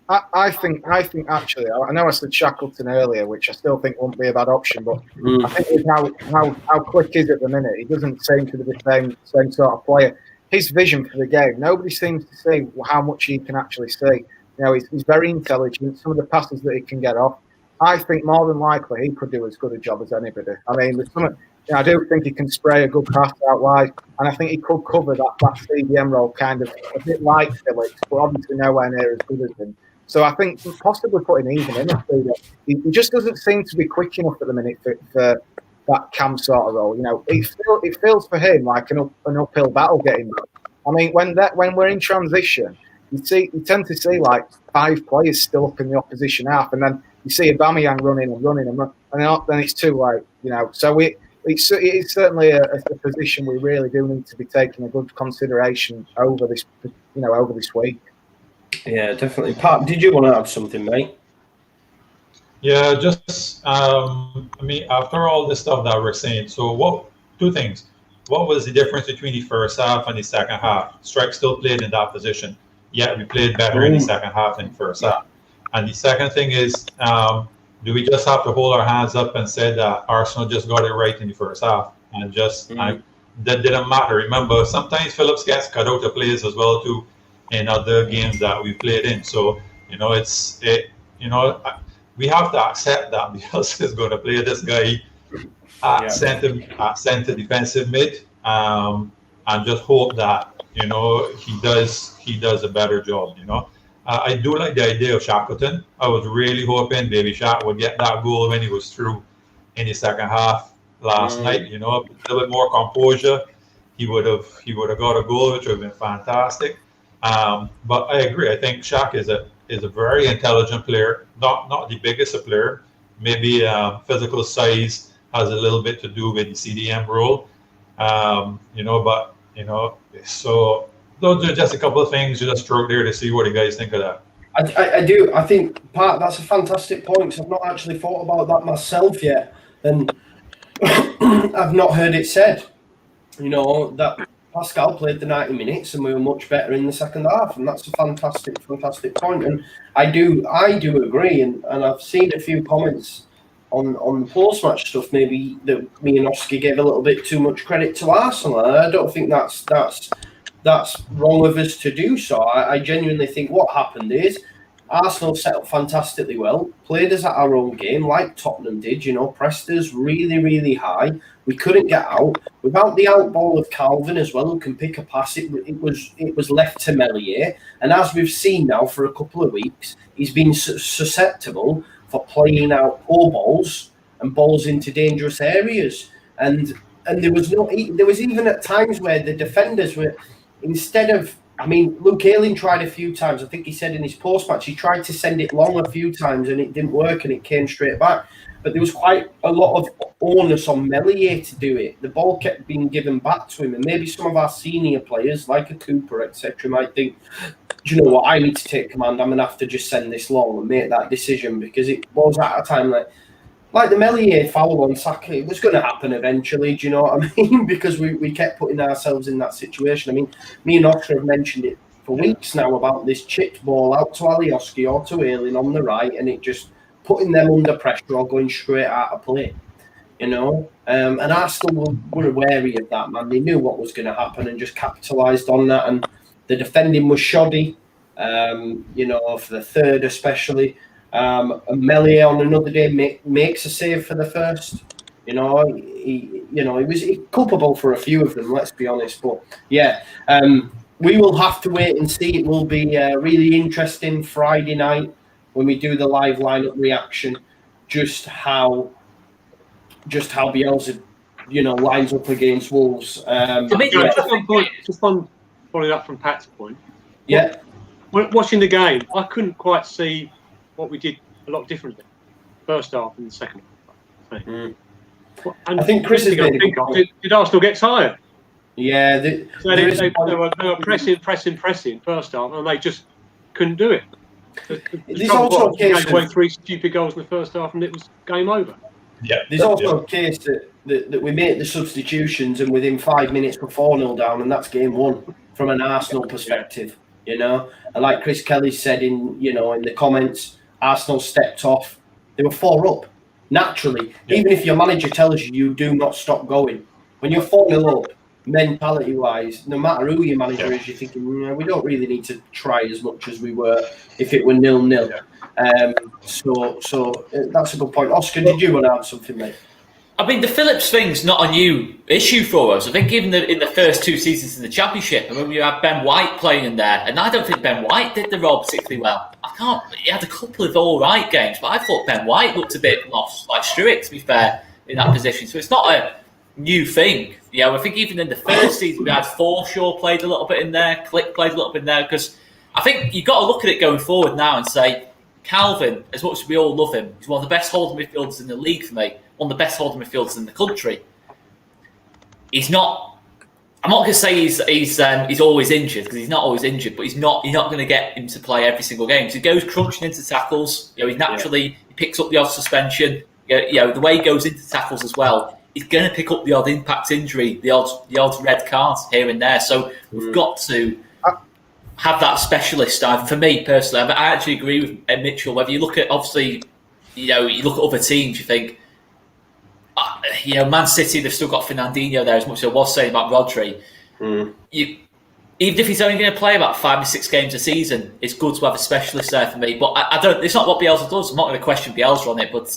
I think actually, I know I said Shackleton earlier, which I still think won't be a bad option, but I think with how Click is at the minute, he doesn't seem to be the same sort of player. His vision for the game, nobody seems to see how much he can actually see. He's very intelligent. Some of the passes that he can get off, I think more than likely he could do as good a job as anybody. I mean, I do think he can spray a good pass out wide, and I think he could cover that CDM role kind of a bit like Phillips, but obviously nowhere near as good as him. So I think possibly putting even in he just doesn't seem to be quick enough at the minute for that Cam sort of role. It feels for him like an uphill battle getting back. I mean, when we're in transition, you tend to see like 5 players still up in the opposition half, and then you see Aubameyang running, and then it's too late. So it's certainly a position we really do need to be taking a good consideration over this, over this week. Yeah, definitely. Pat, did you want to add something, mate? Yeah, just after all the stuff that we're saying, so two things. What was the difference between the first half and the second half? Strike still played in that position, yet we played better in the second half than the first half. And the second thing is, do we just have to hold our hands up and say that Arsenal just got it right in the first half and just that didn't matter? Remember, sometimes Phillips gets cut out of plays as well too in other games that we played in. So we have to accept that Bielsa is going to play this guy at center defensive mid, and just hope that he does a better job. I do like the idea of Shackleton. I was really hoping Baby Shaq would get that goal when he was through in the second half last night. A little bit more composure, he would have got a goal, which would have been fantastic. But I agree. I think Shaq is a very intelligent player, not the biggest a player. Maybe physical size has a little bit to do with the CDM role, so those are just a couple of things you just throw out there to see what you guys think of that. I do. I think, Pat, that's a fantastic point. Cause I've not actually thought about that myself yet, and I've not heard it said. That Pascal played the 90 minutes and we were much better in the second half, and that's a fantastic point. And I do agree, and I've seen a few comments on the post-match stuff, maybe that me and Oski gave a little bit too much credit to Arsenal. And I don't think that's wrong of us to do so. I genuinely think what happened is Arsenal set up fantastically well, played us at our own game like Tottenham did, pressed us really, really high. We couldn't get out. Without the outball of Kalvin as well, who can pick a pass, it was left to Meslier. And as we've seen now for a couple of weeks, he's been susceptible for playing out poor balls and balls into dangerous areas. And there was even at times where the defenders were, instead of, Luke Ayling tried a few times. I think he said in his post-match, he tried to send it long a few times and it didn't work and it came straight back. But there was quite a lot of onus on Meslier to do it. The ball kept being given back to him, and maybe some of our senior players, like a Cooper, etc., might think, do you know what, I need to take command. I'm going to have to just send this long and make that decision, because it was at a time like the Meslier foul on Saka, it was going to happen eventually, do you know what I mean? Because we kept putting ourselves in that situation. Me and Oscar have mentioned it for weeks now about this chipped ball out to Alioski or to Ayling on the right, and it just putting them under pressure or going straight out of play, And Arsenal were wary of that, man. They knew what was going to happen and just capitalised on that. And the defending was shoddy, for the third especially. And Meslier on another day makes a save for the first. He was culpable for a few of them, let's be honest. But yeah, we will have to wait and see. It will be really interesting Friday night when we do the live lineup reaction, just how Bielsa, lines up against Wolves. Just on following up from Pat's point. Yeah. Watching the game, I couldn't quite see what we did a lot differently. First half and the second half. And I think Chris is going to did Arsenal get tired? Yeah. They were pressing first half, and they just couldn't do it. There's also a case of 3 stupid goals in the first half, and it was game over. Yeah. There's also a case that we make the substitutions, and within 5 minutes we're 4-0 down, and that's game one from an Arsenal perspective. And like Chris Kelly said in the comments, Arsenal stepped off. They were 4 up naturally. Yeah. Even if your manager tells you do not stop going, when you're 4-0 up, mentality-wise, no matter who your manager is, you're thinking, we don't really need to try as much as we were if it were 0-0. Yeah. So that's a good point. Oscar, did you want to add something, mate? The Phillips thing's not a new issue for us. I think even in the first 2 seasons in the Championship, you had Ben White playing in there, and I don't think Ben White did the role particularly well. He had a couple of all right games, but I thought Ben White looked a bit lost, like Stewart, to be fair, in that position. So it's not a new thing. I think even in the first season we had Forshaw played a little bit in there, Click played a little bit in there, because I think you've got to look at it going forward now and say, Kalvin, as much as we all love him, he's one of the best holding midfielders in the league for me, one of the best holding midfielders in the country. he's not. I'm not going to say he's always injured, because he's not always injured, but you're not going to get him to play every single game. So he goes crunching into tackles. He naturally he picks up the odd suspension. The way he goes into tackles as well, he's going to pick up the odd impact injury, the odd red card here and there. So we've got to have that specialist. For me personally, I actually agree with Mitchell. Whether you look at, obviously, you look at other teams, you think, Man City, they've still got Fernandinho there, as much as I was saying about Rodri. Even if he's only going to play about 5 or 6 games a season, it's good to have a specialist there for me. But I don't. It's not what Bielsa does. I'm not going to question Bielsa on it, but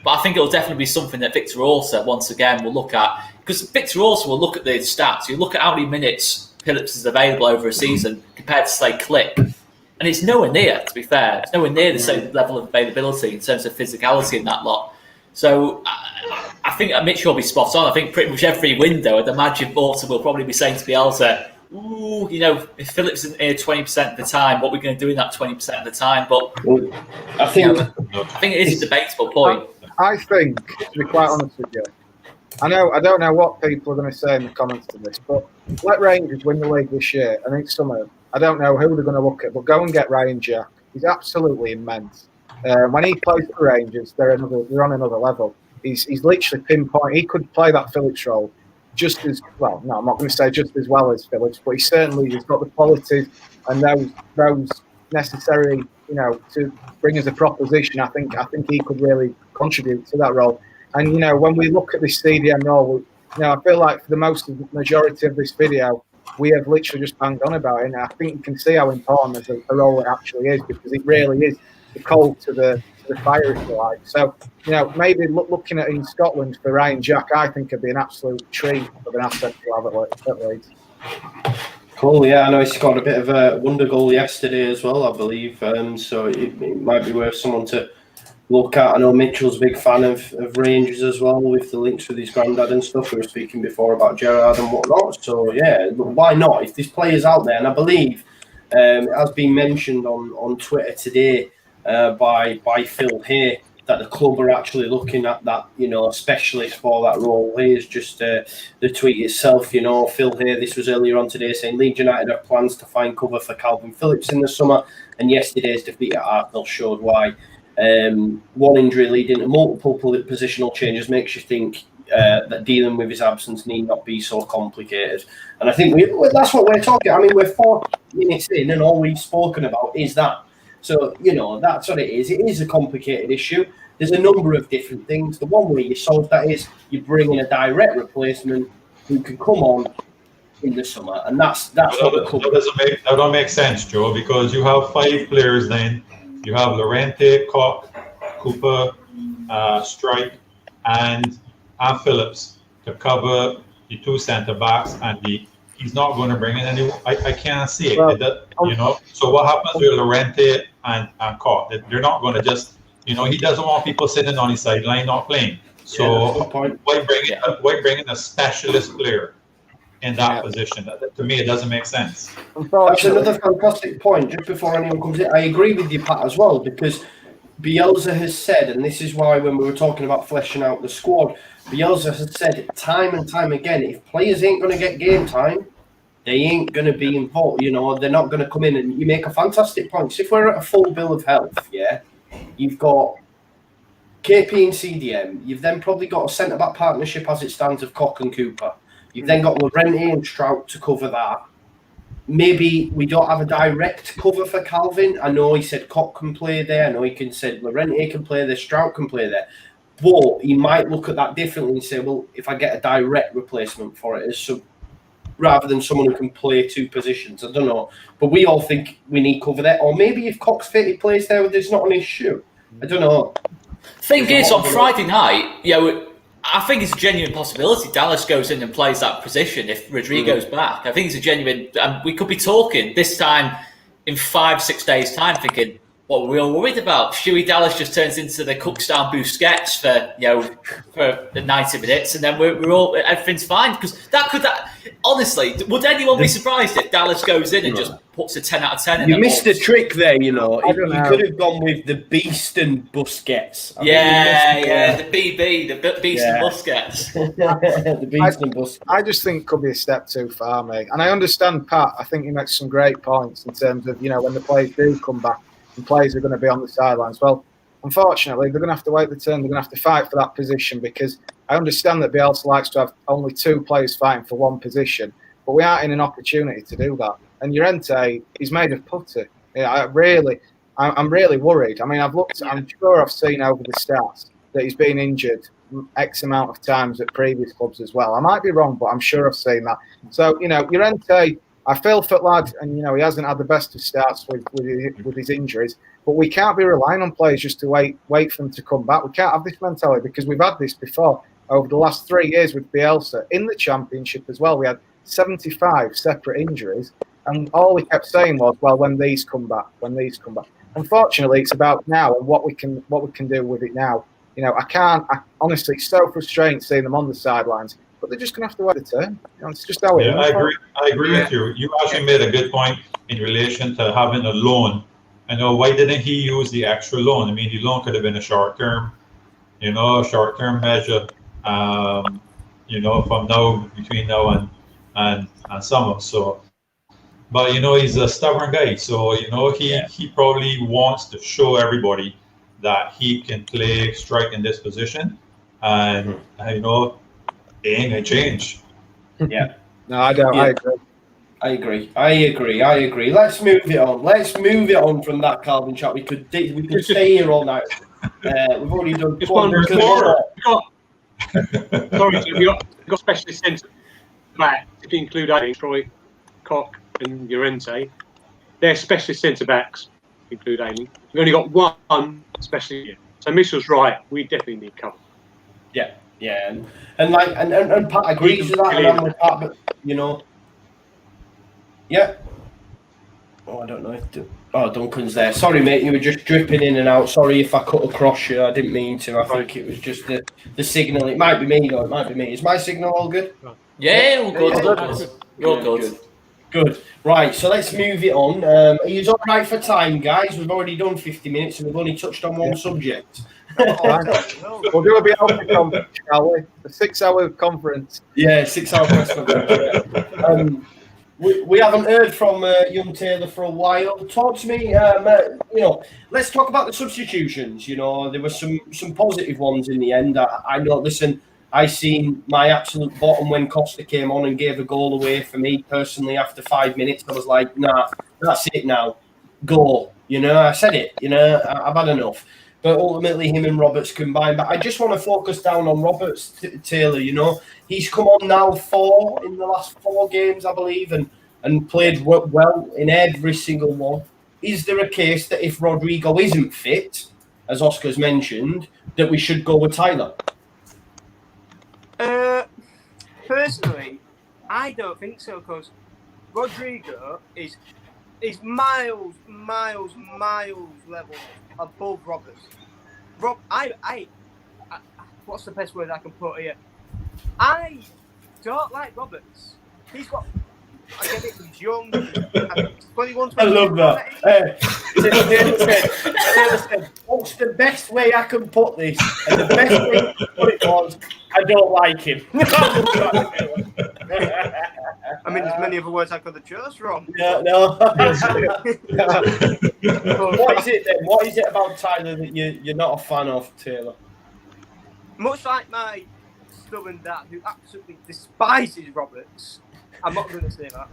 I think it'll definitely be something that Victor Orta once again will look at, because Victor Orta will look at the stats. You look at how many minutes Phillips is available over a season compared to, say, Click, and it's nowhere near. To be fair, it's nowhere near the same level of availability in terms of physicality in that lot. So I think Mitchell will be spot on. I think pretty much every window, I'd imagine Orta will probably be saying to Bielsa, if Phillips isn't here 20% of the time, what are we going to do in that 20% of the time? But I think it is a debatable point. I think, to be quite honest with you, I don't know what people are going to say in the comments to this, but let Rangers win the league this year, and it's summer. I don't know who they're going to look at, but go and get Ryan Jack. He's absolutely immense. When he plays for Rangers, they're on another level. He's literally pinpoint. He could play that Phillips role just as well. No, I'm not going to say just as well as Phillips, but he's got the qualities and those necessary, to bring us a proposition. I think he could really contribute to that role. And when we look at this CDM role, I feel like for the majority of this video, we have literally just banged on about it. And I think you can see how important a role it actually is, because it really is the coal to the fire, if you like. So, maybe looking at in Scotland for Ryan Jack, I think it'd be an absolute treat of an asset to have at Leeds. Cool, yeah, I know he scored a bit of a wonder goal yesterday as well, I believe. So it might be worth someone to look at. I know Mitchell's a big fan of Rangers as well, with the links with his granddad and stuff. We were speaking before about Gerrard and whatnot. So, yeah, why not? If there's players out there, and I believe it has been mentioned on Twitter today, by Phil here, that the club are actually looking at that, specialist for that role. Here's just the tweet itself, Phil here, this was earlier on today, saying Leeds United have plans to find cover for Kalvin Phillips in the summer, and yesterday's defeat at Arknell showed why. One injury leading to multiple positional changes makes you think that dealing with his absence need not be so complicated. And I think that's what we're talking. I mean, we're 4 minutes in, and all we've spoken about is that. So, that's what it is. It is a complicated issue. There's a number of different things. The one way you solve that is you bring in a direct replacement who can come on in the summer. And that's what the club... That don't make sense, Joe, because you have 5 players then. You have Llorente, Koch, Cooper, Strike, and Phillips to cover the 2 centre-backs, and he's not going to bring in anyone. I can't see it. Well, So what happens with Llorente and Koch? They're not going to just, he doesn't want people sitting on his sideline not playing. So why bring in a specialist player in that position? To me, it doesn't make sense. That's another fantastic point. Just before anyone comes in, I agree with you, Pat, as well, because Bielsa has said, and this is why when we were talking about fleshing out the squad, Bielsa has said time and time again, if players ain't going to get game time, they ain't going to be involved. They're not going to come in. And you make a fantastic point. So if we're at a full bill of health, you've got KP and CDM. You've then probably got a centre-back partnership as it stands of Koch and Cooper. You've then got Llorente and Strout to cover that. Maybe we don't have a direct cover for Kalvin. I know he said Koch can play there. I know he said Llorente can play there. Strout can play there. But he might look at that differently and say, well, if I get a direct replacement for it, rather than someone who can play 2 positions. I don't know. But we all think we need cover there. Or maybe if Koch's fit, he plays there, there's not an issue. I don't know. Thing is, on Friday night, I think it's a genuine possibility Dallas goes in and plays that position if Rodrigo's back. I think it's a genuine... we could be talking this time in 5-6 days' time thinking, what were we all worried about? Stewie Dallas just turns into the Cookstown Busquets for the 90 minutes, and then we're all everything's fine because honestly, would anyone be surprised if Dallas goes in and just puts a 10 out of 10? You missed a trick there, you know. You could have gone with the Beast and Busquets. The BB, the Beast and Busquets. The Beast and Busquets. I just think it could be a step too far, mate. And I understand Pat. I think he makes some great points in terms of, you know, when the players do come back and players are going to be on the sidelines. Well, unfortunately, they're going to have to wait the turn. They're going to have to fight for that position because I understand that Bielsa likes to have only 2 players fighting for one position, but we aren't in an opportunity to do that. And Llorente, he's made of putty. Yeah, I'm really worried. I mean, I'm sure I've seen over the stats that he's been injured X amount of times at previous clubs as well. I might be wrong, but I'm sure I've seen that. So, you know, Llorente, I feel for lad, and you know he hasn't had the best of starts with his injuries. But we can't be relying on players just to wait for them to come back. We can't have this mentality because we've had this before over the last 3 years with Bielsa in the Championship as well. We had 75 separate injuries, and all we kept saying was, "Well, when these come back." Unfortunately, it's about now and what we can do with it now. You know, honestly, it's so frustrating seeing them on the sidelines. But they're just going to have to wait a turn. You know, it's just how it is. I agree with you. You actually made a good point in relation to having a loan. I know, why didn't he use the extra loan? I mean, the loan could have been a short-term measure, you know, from between now and summer. So, but, you know, he's a stubborn guy. So, you know, he probably wants to show everybody that he can strike in this position. And, you know, it ain't gonna change. Yeah. No, I don't. Yeah. I agree. I agree. Let's move it on from that Kalvin chat. We could stay here all night. We've already done just one more. Sorry, we got specialist centre back. If you include Troy, Koch, and Llorente, they're specialist centre backs. Include Amy. We've only got one specialist here. So Mitchell's right. We definitely need cover. Yeah. Yeah, and Pat agrees with that, and I'm with Pat, but you know, yeah. Oh, I don't know if Duncan's there. Sorry, mate, you were just dripping in and out. Sorry if I cut across you. I didn't mean to. I think it was just the signal. It might be me, though. It might be me. Is my signal all good? Yeah, all good. You're good. Good. Right, so let's move it on. Are you all right for time, guys? We've already done 50 minutes and we've only touched on one subject. We'll do a bit of a conference, shall we? A 6-hour conference. Yeah, 6-hour press conference. We haven't heard from young Taylor for a while. Talk to me, you know, let's talk about the substitutions. You know, there were some positive ones in the end. I know, listen, I seen my absolute bottom when Costa came on and gave a goal away for me personally after 5 minutes. I was like, nah, that's it now. Go. You know, I said it. You know, I've had enough. But ultimately, him and Roberts combined. But I just want to focus down on Roberts, Taylor. You know, he's come on now 4 in the last 4 games, I believe, and played well in every single one. Is there a case that if Rodrigo isn't fit, as Oscar's mentioned, that we should go with Tyler? Personally, I don't think so, because Rodrigo is miles level above Roberts. What's the best word I can put here? I don't like Roberts. He's got. I get it. He's young. 21. I love that. Taylor said, "What's the best way I can put this?" And the best way to put it was, "I don't like him." I mean, there's many other words I could have chose from. No. What is it then? What is it about Tyler that you're not a fan of, Taylor? Much like my stubborn dad, who absolutely despises Roberts. I'm not going to say that.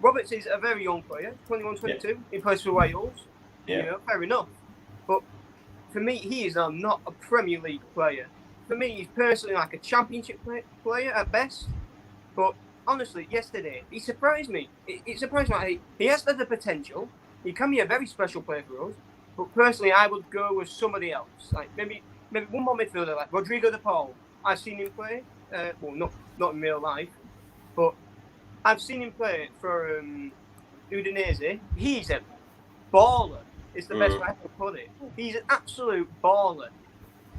Roberts is a very young player, 21, 22. Yeah. He plays for Wales. Yeah. You know, fair enough. But for me, he is not a Premier League player. For me, he's personally like a Championship player at best. But honestly, yesterday, he surprised me. It surprised me. He has the potential. He can be a very special player for us. But personally, I would go with somebody else. Like maybe one more midfielder, like Rodrigo de Paul. I've seen him play. Well, not in real life, but I've seen him play for Udinese. He's a baller. It's the best way I can put it. He's an absolute baller.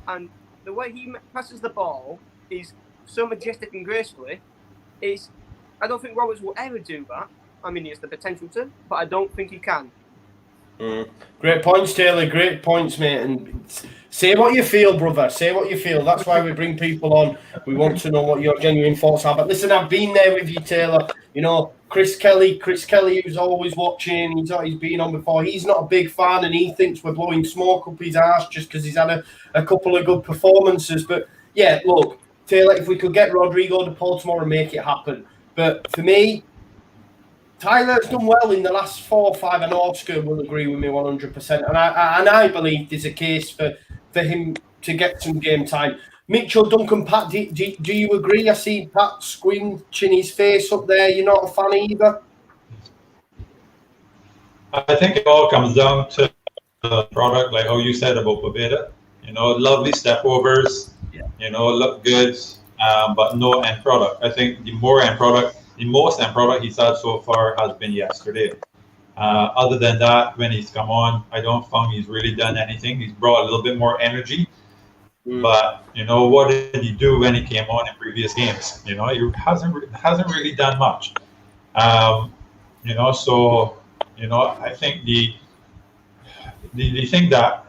And the way he passes the ball is so majestic and gracefully. I don't think Roberts will ever do that. I mean, he has the potential to, but I don't think he can. Great points, Taylor. Great points, mate. And say what you feel, brother. Say what you feel. That's why we bring people on. We want to know what your genuine thoughts are. But listen, I've been there with you, Taylor. You know, Chris Kelly, who's always watching. He's been on before. He's not a big fan, and he thinks we're blowing smoke up his arse just because he's had a couple of good performances. But yeah, look, Taylor, if we could get Rodrigo de Paul tomorrow and make it happen. But for me, Tyler's done well in the last 4 or 5, and Oscar will agree with me 100%. And I believe there's a case for him to get some game time. Mitchell, Duncan, Pat, do you agree? I see Pat squinching his face up there. You're not a fan either? I think it all comes down to the product, like how you said about Poveda. You know, lovely step overs, you know, look good, but no end product. I think the most end product he's had so far has been yesterday. Other than that, when he's come on, I don't think he's really done anything. He's brought a little bit more energy. But, you know, what did he do when he came on in previous games? You know, he hasn't really done much. You know, so, you know, I think the thing that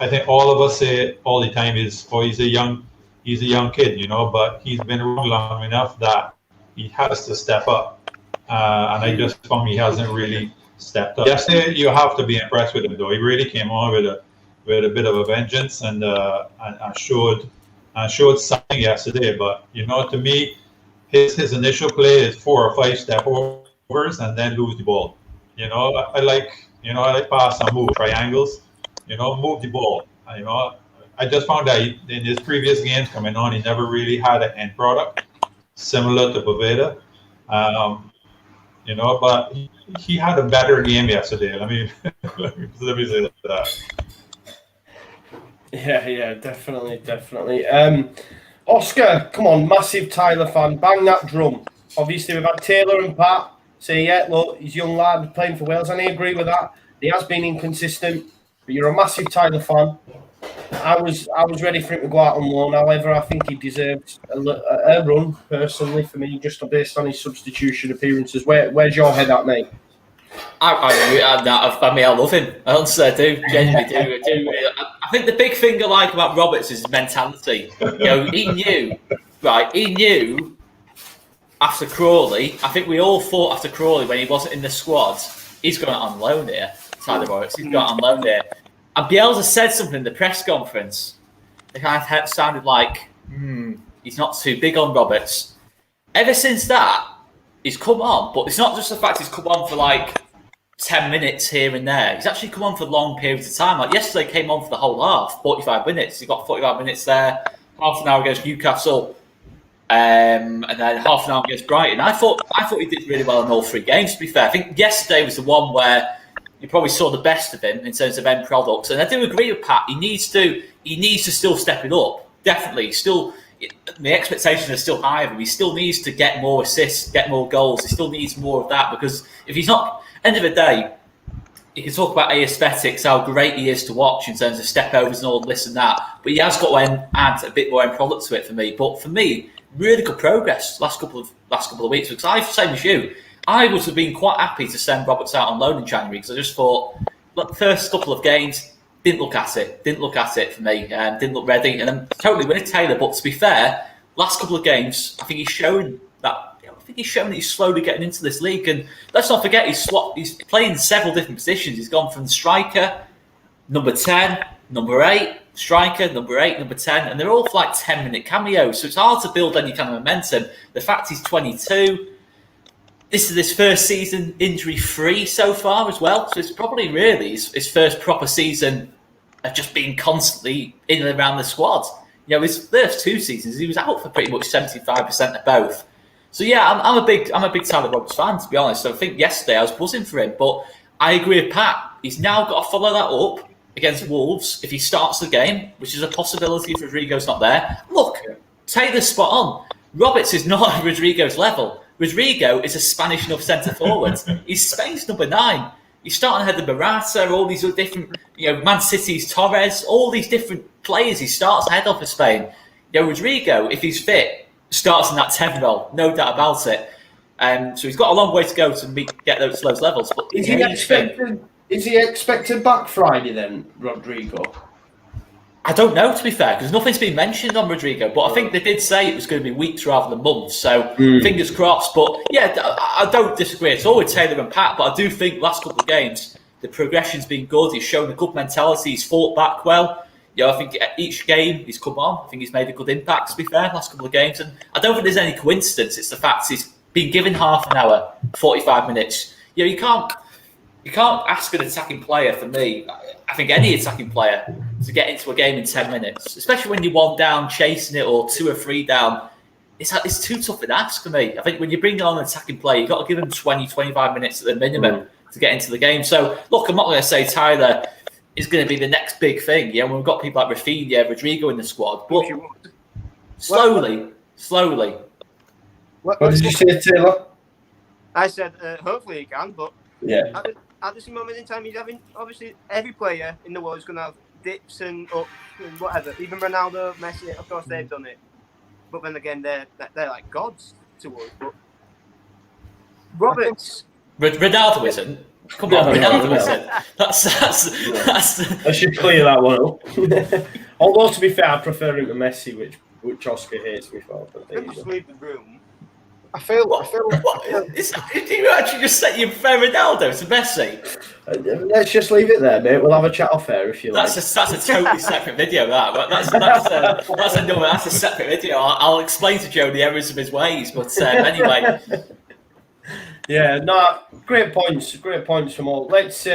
I think all of us say all the time is, oh, he's a young kid, you know, but he's been around long enough that he has to step up. And I just found he hasn't really stepped up. Yesterday, you have to be impressed with him, though. He really came on with a bit of a vengeance and showed something yesterday. But, you know, to me, his initial play is 4 or 5 step overs and then lose the ball. You know, I like pass and move triangles. You know, move the ball. You know, I just found that in his previous games coming on, he never really had an end product similar to Poveda. You know, but he had a better game yesterday. Let me say that. Yeah, definitely. Oscar, come on, massive Tyler fan. Bang that drum. Obviously, we've had Taylor and Pat say, yeah, look, he's a young lad playing for Wales, and I agree with that. He has been inconsistent, but you're a massive Tyler fan. I was ready for him to go out on loan. However, I think he deserves a run, personally, for me, just based on his substitution appearances. Where's your head at, mate? I love him. I honestly do. Genuinely do. I think the big thing I like about Roberts is his mentality. You know, he knew after Crawley. I think we all thought after Crawley, when he wasn't in the squad, he's going on loan here. Tyler Roberts, he's going on loan here. And Bielsa said something in the press conference. It kind of sounded like he's not too big on Roberts. Ever since that, he's come on, but it's not just the fact he's come on for like 10 minutes here and there. He's actually come on for long periods of time. Like yesterday, came on for the whole half, 45 minutes. He got 45 minutes there, half an hour against Newcastle, and then half an hour against Brighton. I thought he did really well in all 3 games. To be fair, I think yesterday was the one where you probably saw the best of him in terms of end products. And I do agree with Pat. He needs to still step it up. Definitely, still. The expectations are still high of him. He still needs to get more assists, get more goals. He still needs more of that, because if he's not, end of the day, you can talk about aesthetics, how great he is to watch in terms of step overs and all this and that, but he has got to add a bit more end product to it for me. But for me, really good progress last couple of weeks, because same as you, I would have been quite happy to send Roberts out on loan in January, because I just thought, look, first couple of games, didn't look at it for me, didn't look ready, and I'm totally with Taylor. But to be fair, last couple of games, I think he's shown that he's slowly getting into this league. And let's not forget, he's playing several different positions. He's gone from striker, number 10, number 8, striker, number 8, number 10, and they're all for like 10-minute cameos. So it's hard to build any kind of momentum. The fact he's 22. This is his first season injury-free so far as well. So it's probably really his first proper season of just being constantly in and around the squad. You know, his first 2 seasons, he was out for pretty much 75% of both. So yeah, I'm a big Tyler Roberts fan, to be honest. So I think yesterday I was buzzing for him. But I agree with Pat. He's now got to follow that up against Wolves if he starts the game, which is a possibility if Rodrigo's not there. Look, Taylor's spot on. Roberts is not at Rodrigo's level. Rodrigo is a Spanish enough centre forward. He's Spain's number 9. You're starting ahead of Morata, all these other different, Man City's Torres, all these different players he starts ahead of for Spain. Rodrigo, if he's fit, starts in that 10 role, no doubt about it. So he's got a long way to go to get those levels. But is he expected back Friday then, Rodrigo? I don't know, to be fair, because nothing's been mentioned on Rodrigo. But I think they did say it was going to be weeks rather than months. So fingers crossed. But yeah, I don't disagree at all with Taylor and Pat. But I do think last couple of games, the progression's been good. He's shown a good mentality. He's fought back well. I think each game he's come on. I think he's made a good impact, to be fair, last couple of games. And I don't think there's any coincidence. It's the fact he's been given half an hour, 45 minutes. You can't ask an attacking player, for me, I think any attacking player, to get into a game in 10 minutes, especially when you're 1 down, chasing it, or 2 or 3 down. It's too tough an ask for me. I think when you bring on an attacking player, you've got to give them 20, 25 minutes at the minimum to get into the game. So, look, I'm not going to say Tyler is going to be the next big thing. We've got people like Rafinha, Rodrigo in the squad, but slowly. What did you say, Taylor? I said, hopefully he can, but yeah. At this moment in time, he's having, obviously, every player in the world is going to have dips and ups and whatever. Even Ronaldo, Messi, of course, they've done it. But then again, they're like gods to us. But Roberts... Ronaldo isn't. Come on, Ronaldo isn't. That's I should clear that one up. Although, to be fair, I prefer him to Messi, which Oscar hates me for. But just leave the room. I feel did you actually just say you prefer Ronaldo to Messi? Let's just leave it there, mate. We'll have a chat off air if you like. That's a totally separate video. That's a separate video. I'll explain to Joe the errors of his ways. But anyway, yeah, no, great points from all. Let's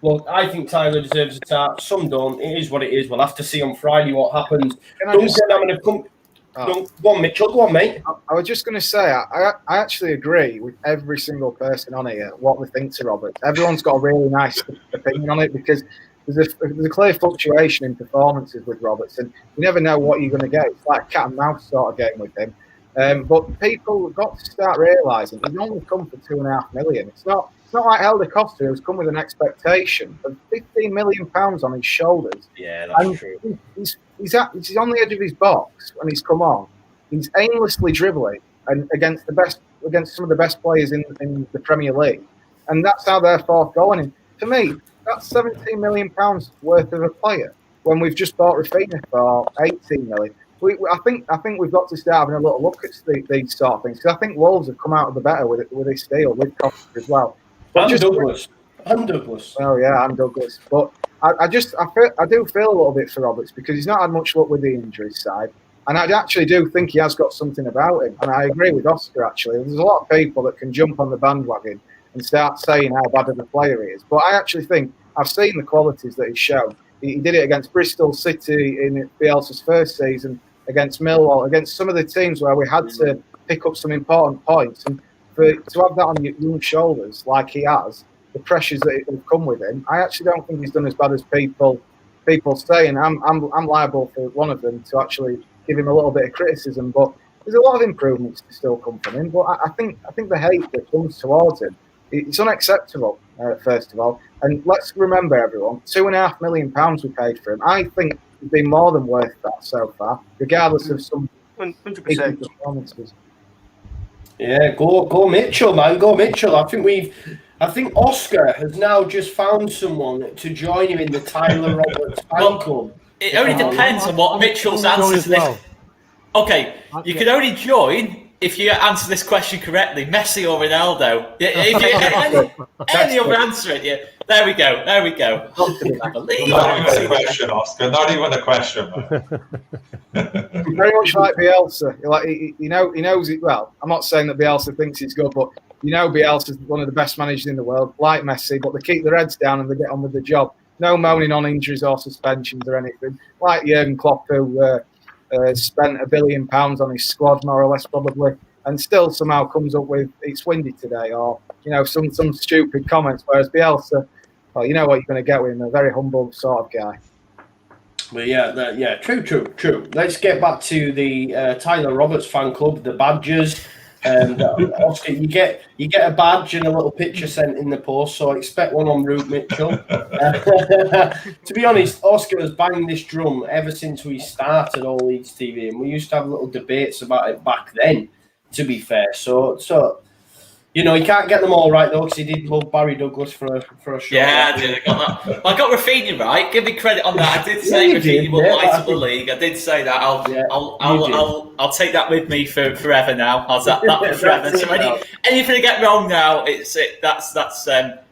look. I think Tyler deserves a start. Some don't. It is what it is. We'll have to see on Friday what happens. Go on, Mitchell. Go on, mate. I was just going to say, I actually agree with every single person on here what they think to Roberts. Everyone's got a really nice opinion on it because there's a clear fluctuation in performances with Roberts, and you never know what you're going to get. It's like a cat and mouse sort of game with him. But people have got to start realising he's only come for $2.5 million. It's not like Helder Costa, who's come with an expectation of £15 million on his shoulders. Yeah, that's true. He's on the edge of his box when he's come on. He's aimlessly dribbling and against some of the best players in the Premier League, and that's how they're fourth going. And for me, that's £17 million worth of a player when we've just bought Rafinha for $18 million. I think we've got to start having a little look at these sort of things because I think Wolves have come out of the better with this deal with Costa as well. Douglas. Oh yeah, and Douglas. But I do feel a little bit for Roberts because he's not had much luck with the injuries side, and I actually do think he has got something about him. And I agree with Oscar actually. There's a lot of people that can jump on the bandwagon and start saying how bad of a player he is, but I actually think I've seen the qualities that he's shown. He did it against Bristol City in Bielsa's first season, against Millwall, against some of the teams where we had to pick up some important points, and to have that on your young shoulders like he has, the pressures that have come with him, I actually don't think he's done as bad as people say, and I'm liable for one of them to actually give him a little bit of criticism. But there's a lot of improvements to still come from him. But I think the hate that comes towards him, it's unacceptable. First of all, and let's remember, everyone, £2.5 million we paid for him. I think he's been more than worth that so far, regardless of some 100% performances. Yeah, go Mitchell, man, go Mitchell. I think Oscar has now just found someone to join him in the Tyler Roberts fan club. It only depends on what Mitchell's answer to this. Okay, you can only join if you answer this question correctly, Messi or Ronaldo. If you any other answer it, yeah. There we go. Not even a question, Oscar. Not even a question. Very much like Bielsa. He knows it well. I'm not saying that Bielsa thinks he's good, but Bielsa's one of the best managers in the world, like Messi. But they keep their heads down and they get on with the job. No moaning on injuries or suspensions or anything. Like Jurgen Klopp, who spent £1 billion on his squad, more or less, probably, and still somehow comes up with it's windy today, or some stupid comments. Whereas Bielsa, well, you know what you're going to get with him, a very humble sort of guy. Well, true. Let's get back to the Tyler Roberts fan club, the Badgers. Oscar, you get a badge and a little picture sent in the post, so I expect one on route, Mitchell. To be honest, Oscar has banged this drum ever since we started All Leeds TV, and we used to have little debates about it back then, to be fair. So you know, he can't get them all right though, because he did love Barry Douglas for a short. Yeah, I did. I got that. I got Rafinha right. Give me credit on that. I did say Rafinha will light up the league. I did say that. I'll take that with me forever now. How's that? That forever. So anything I get wrong now, that's a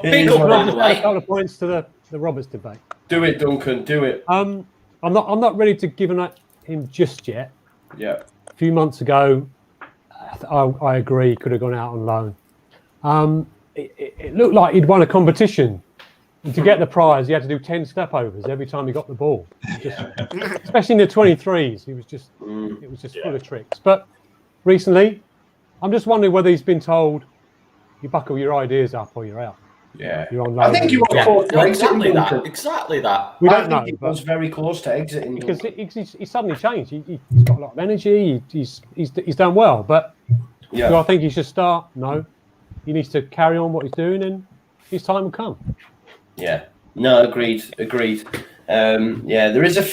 big up, by the way. A couple of points to the Roberts debate. Do it, Duncan. Do it. I'm not ready to give him just yet. Yeah. A few months ago, I agree, could have gone out on loan. It looked like he'd won a competition. And to get the prize, he had to do 10 step overs every time he got the ball. Especially in the 23s, it was just full of tricks. But recently, I'm just wondering whether he's been told, you buckle your ideas up or you're out. Yeah, you're on loan. I think you were close to exiting. Exactly that. We don't know. He was very close to exiting because he suddenly changed. He's got a lot of energy. He's done well. But do I think he should start? No. He needs to carry on what he's doing, and his time will come. Yeah. No, agreed. There is a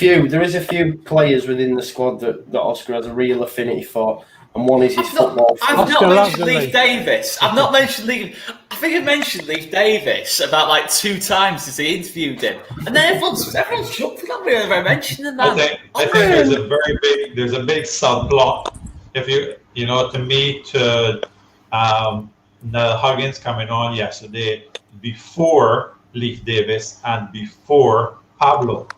few players within the squad that Oscar has a real affinity for. And one is his football. I've not mentioned Leif Davis. I think I mentioned Leif Davis about like 2 times as he interviewed him, and then everyone's jumping on me whenever I mention him. I think there's a big subplot. If you know, to me, to Huggins coming on yesterday before Leif Davis and before Pablo.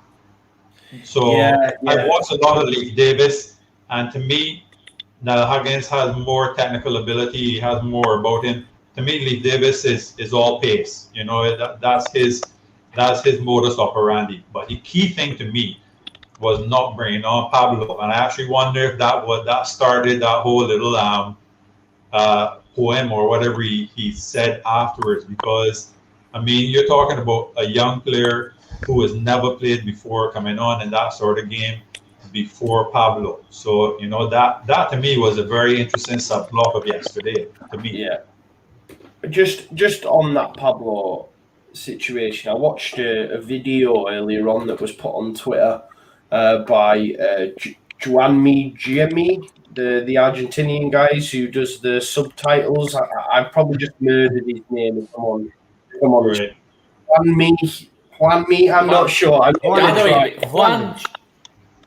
So I watched a lot of Leif Davis, and to me, now Huggins has more technical ability. He has more about him. To me, Leif Davis is all pace. You know, that's his modus operandi. But the key thing to me was not bringing on Pablo, and I actually wonder if that started that whole little poem or whatever he said afterwards. Because I mean, you're talking about a young player who has never played before coming on in that sort of game before Pablo. So, you know, that to me was a very interesting subplot of yesterday, to me. Yeah. Just on that Pablo situation, I watched a video earlier on that was put on Twitter by Juanmi Giemi, the Argentinian guys who does the subtitles. I probably just murdered his name if I'm on. Right. Juanmi, I'm not sure. Juan.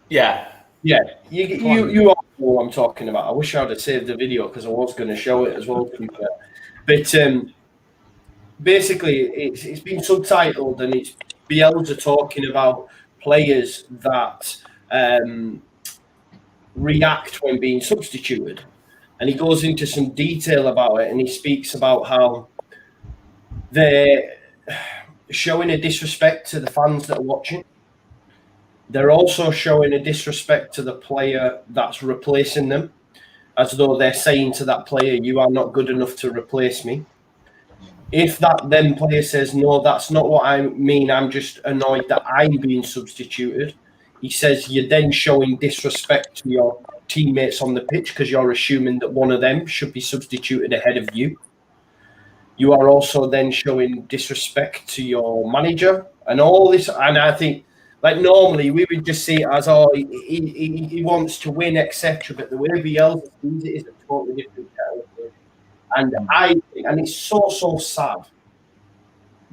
Yeah. You all know what I'm talking about. I wish I would have saved the video because I was going to show it as well. But basically, it's been subtitled and it's Bielsa talking about players that react when being substituted. And he goes into some detail about it, and he speaks about how they're showing a disrespect to the fans that are watching. They're also showing a disrespect to the player that's replacing them, as though they're saying to that player, you are not good enough to replace me. If that then player says, no, that's not what I mean, I'm just annoyed that I'm being substituted, he says you're then showing disrespect to your teammates on the pitch because you're assuming that one of them should be substituted ahead of you. You are also then showing disrespect to your manager and all this. And I think, like, normally we would just see it as, he wants to win, etc. But the way Bielsa sees it is a totally different category. And it's so sad.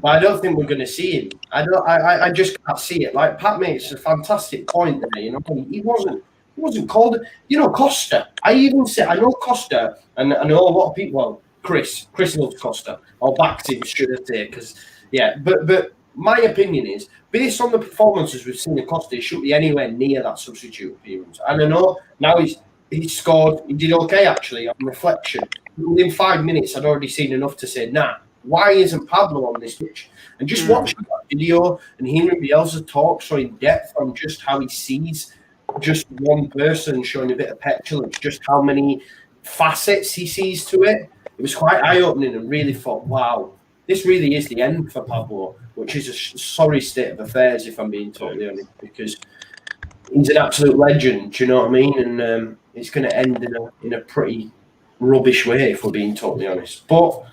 But I don't think we're going to see him. I just can't see it. Like Pat makes a fantastic point there. You know, he wasn't called. You know, Costa. I know Costa, and I know a lot of people. Well, Chris loves Costa. Or backed him, should I say? Because but my opinion is, based on the performances we've seen in Costa, he shouldn't be anywhere near that substitute appearance. And I know now he's scored. He did okay actually on reflection. Within 5 minutes, I'd already seen enough to say, why isn't Pablo on this pitch? And just watching that video and hearing Bielsa talk so in depth on just how he sees just one person showing a bit of petulance, just how many facets he sees to it. It was quite eye-opening and really thought, wow, this really is the end for Pablo, which is a sorry state of affairs, if I'm being totally honest, because he's an absolute legend, do you know what I mean? And it's going to end in a pretty rubbish way, if we're being totally honest. But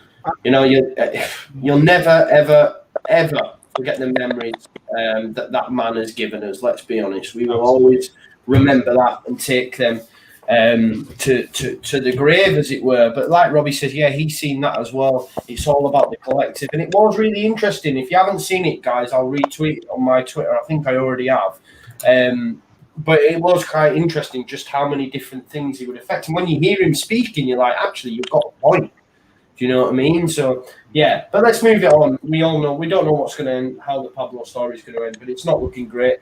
you'll never ever forget the memories that man has given us. Let's be honest. We will always remember that and take them to the grave, as it were. But like Robbie says, yeah, he's seen that as well. It's all about the collective, and it was really interesting. If you haven't seen it, guys, I'll retweet it on my Twitter. I think I already have. But it was quite interesting just how many different things he would affect. And when you hear him speaking, you're like, actually, you've got a point. Do you know what I mean? So yeah, but let's move it on. We don't know what's going to end, how the Pablo story is going to end, but it's not looking great.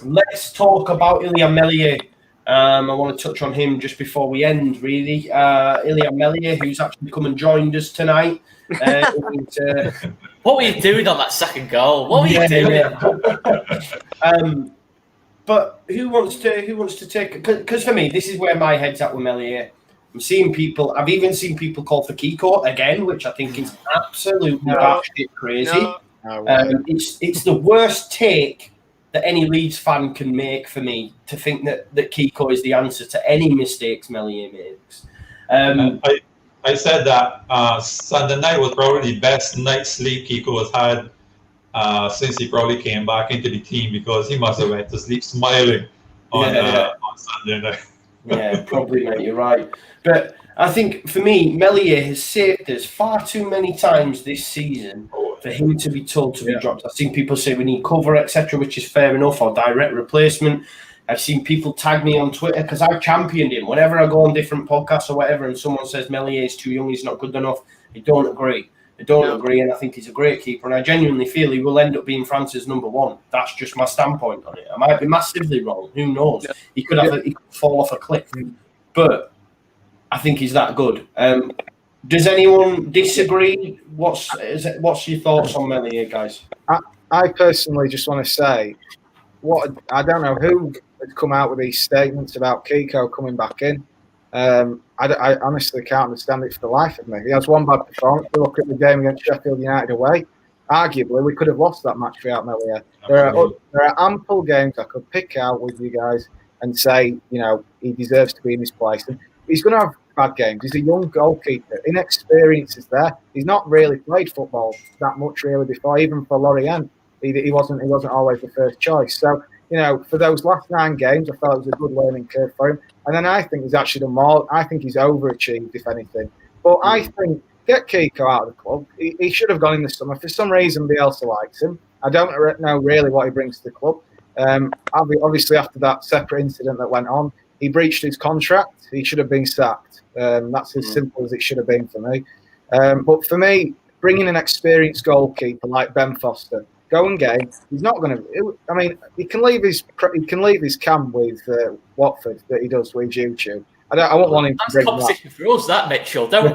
Let's talk about Ilya Meslier. I want to touch on him just before we end, really. Ilya Meslier, who's actually come and joined us tonight. What were you doing on that second goal? What were you doing? Yeah. But who wants to take? Because for me, this is where my head's at with Meslier. I've even seen people call for Kiko again, which I think is absolutely batshit crazy. It's the worst take that any Leeds fan can make for me, to think that Kiko is the answer to any mistakes Meslier makes. I said that Sunday night was probably the best night's sleep Kiko has had since he probably came back into the team, because he must have went to sleep smiling on Sunday night. Yeah, probably, mate, you're right. But I think, for me, Meslier has saved us far too many times this season for him to be told to be dropped. I've seen people say we need cover, etc., which is fair enough, or direct replacement. I've seen people tag me on Twitter because I've championed him. Whenever I go on different podcasts or whatever and someone says Meslier is too young, he's not good enough, I don't agree. And I think he's a great keeper, and I genuinely feel he will end up being France's number one. That's just my standpoint on it. I might be massively wrong. Who knows? He could fall off a cliff, but I think he's that good. Does anyone disagree? What's your thoughts on Meslier, guys? I personally just want to say, I don't know who has come out with these statements about Kiko coming back in. I honestly can't understand it for the life of me. He has one bad performance. Look at the game against Sheffield United away. Arguably, we could have lost that match without Meslier. There are ample games I could pick out with you guys and say, he deserves to be in this place. And he's going to have bad games. He's a young goalkeeper. Inexperience is there. He's not really played football that much really before. Even for Lorient, he wasn't always the first choice. So, for those last 9 games, I felt it was a good learning curve for him. And then I think he's actually done more. I think he's overachieved, if anything. But I think, get Kiko out of the club. He should have gone in the summer. For some reason, Bielsa likes him. I don't know really what he brings to the club. Obviously, after that separate incident that went on, he breached his contract. He should have been sacked. That's as simple as it should have been for me. But for me, bringing an experienced goalkeeper like Ben Foster, going game, he's not going to. I mean, he can leave his cam with Watford that he does with YouTube. I won't want him to bring competition that. for us, that Mitchell. Don't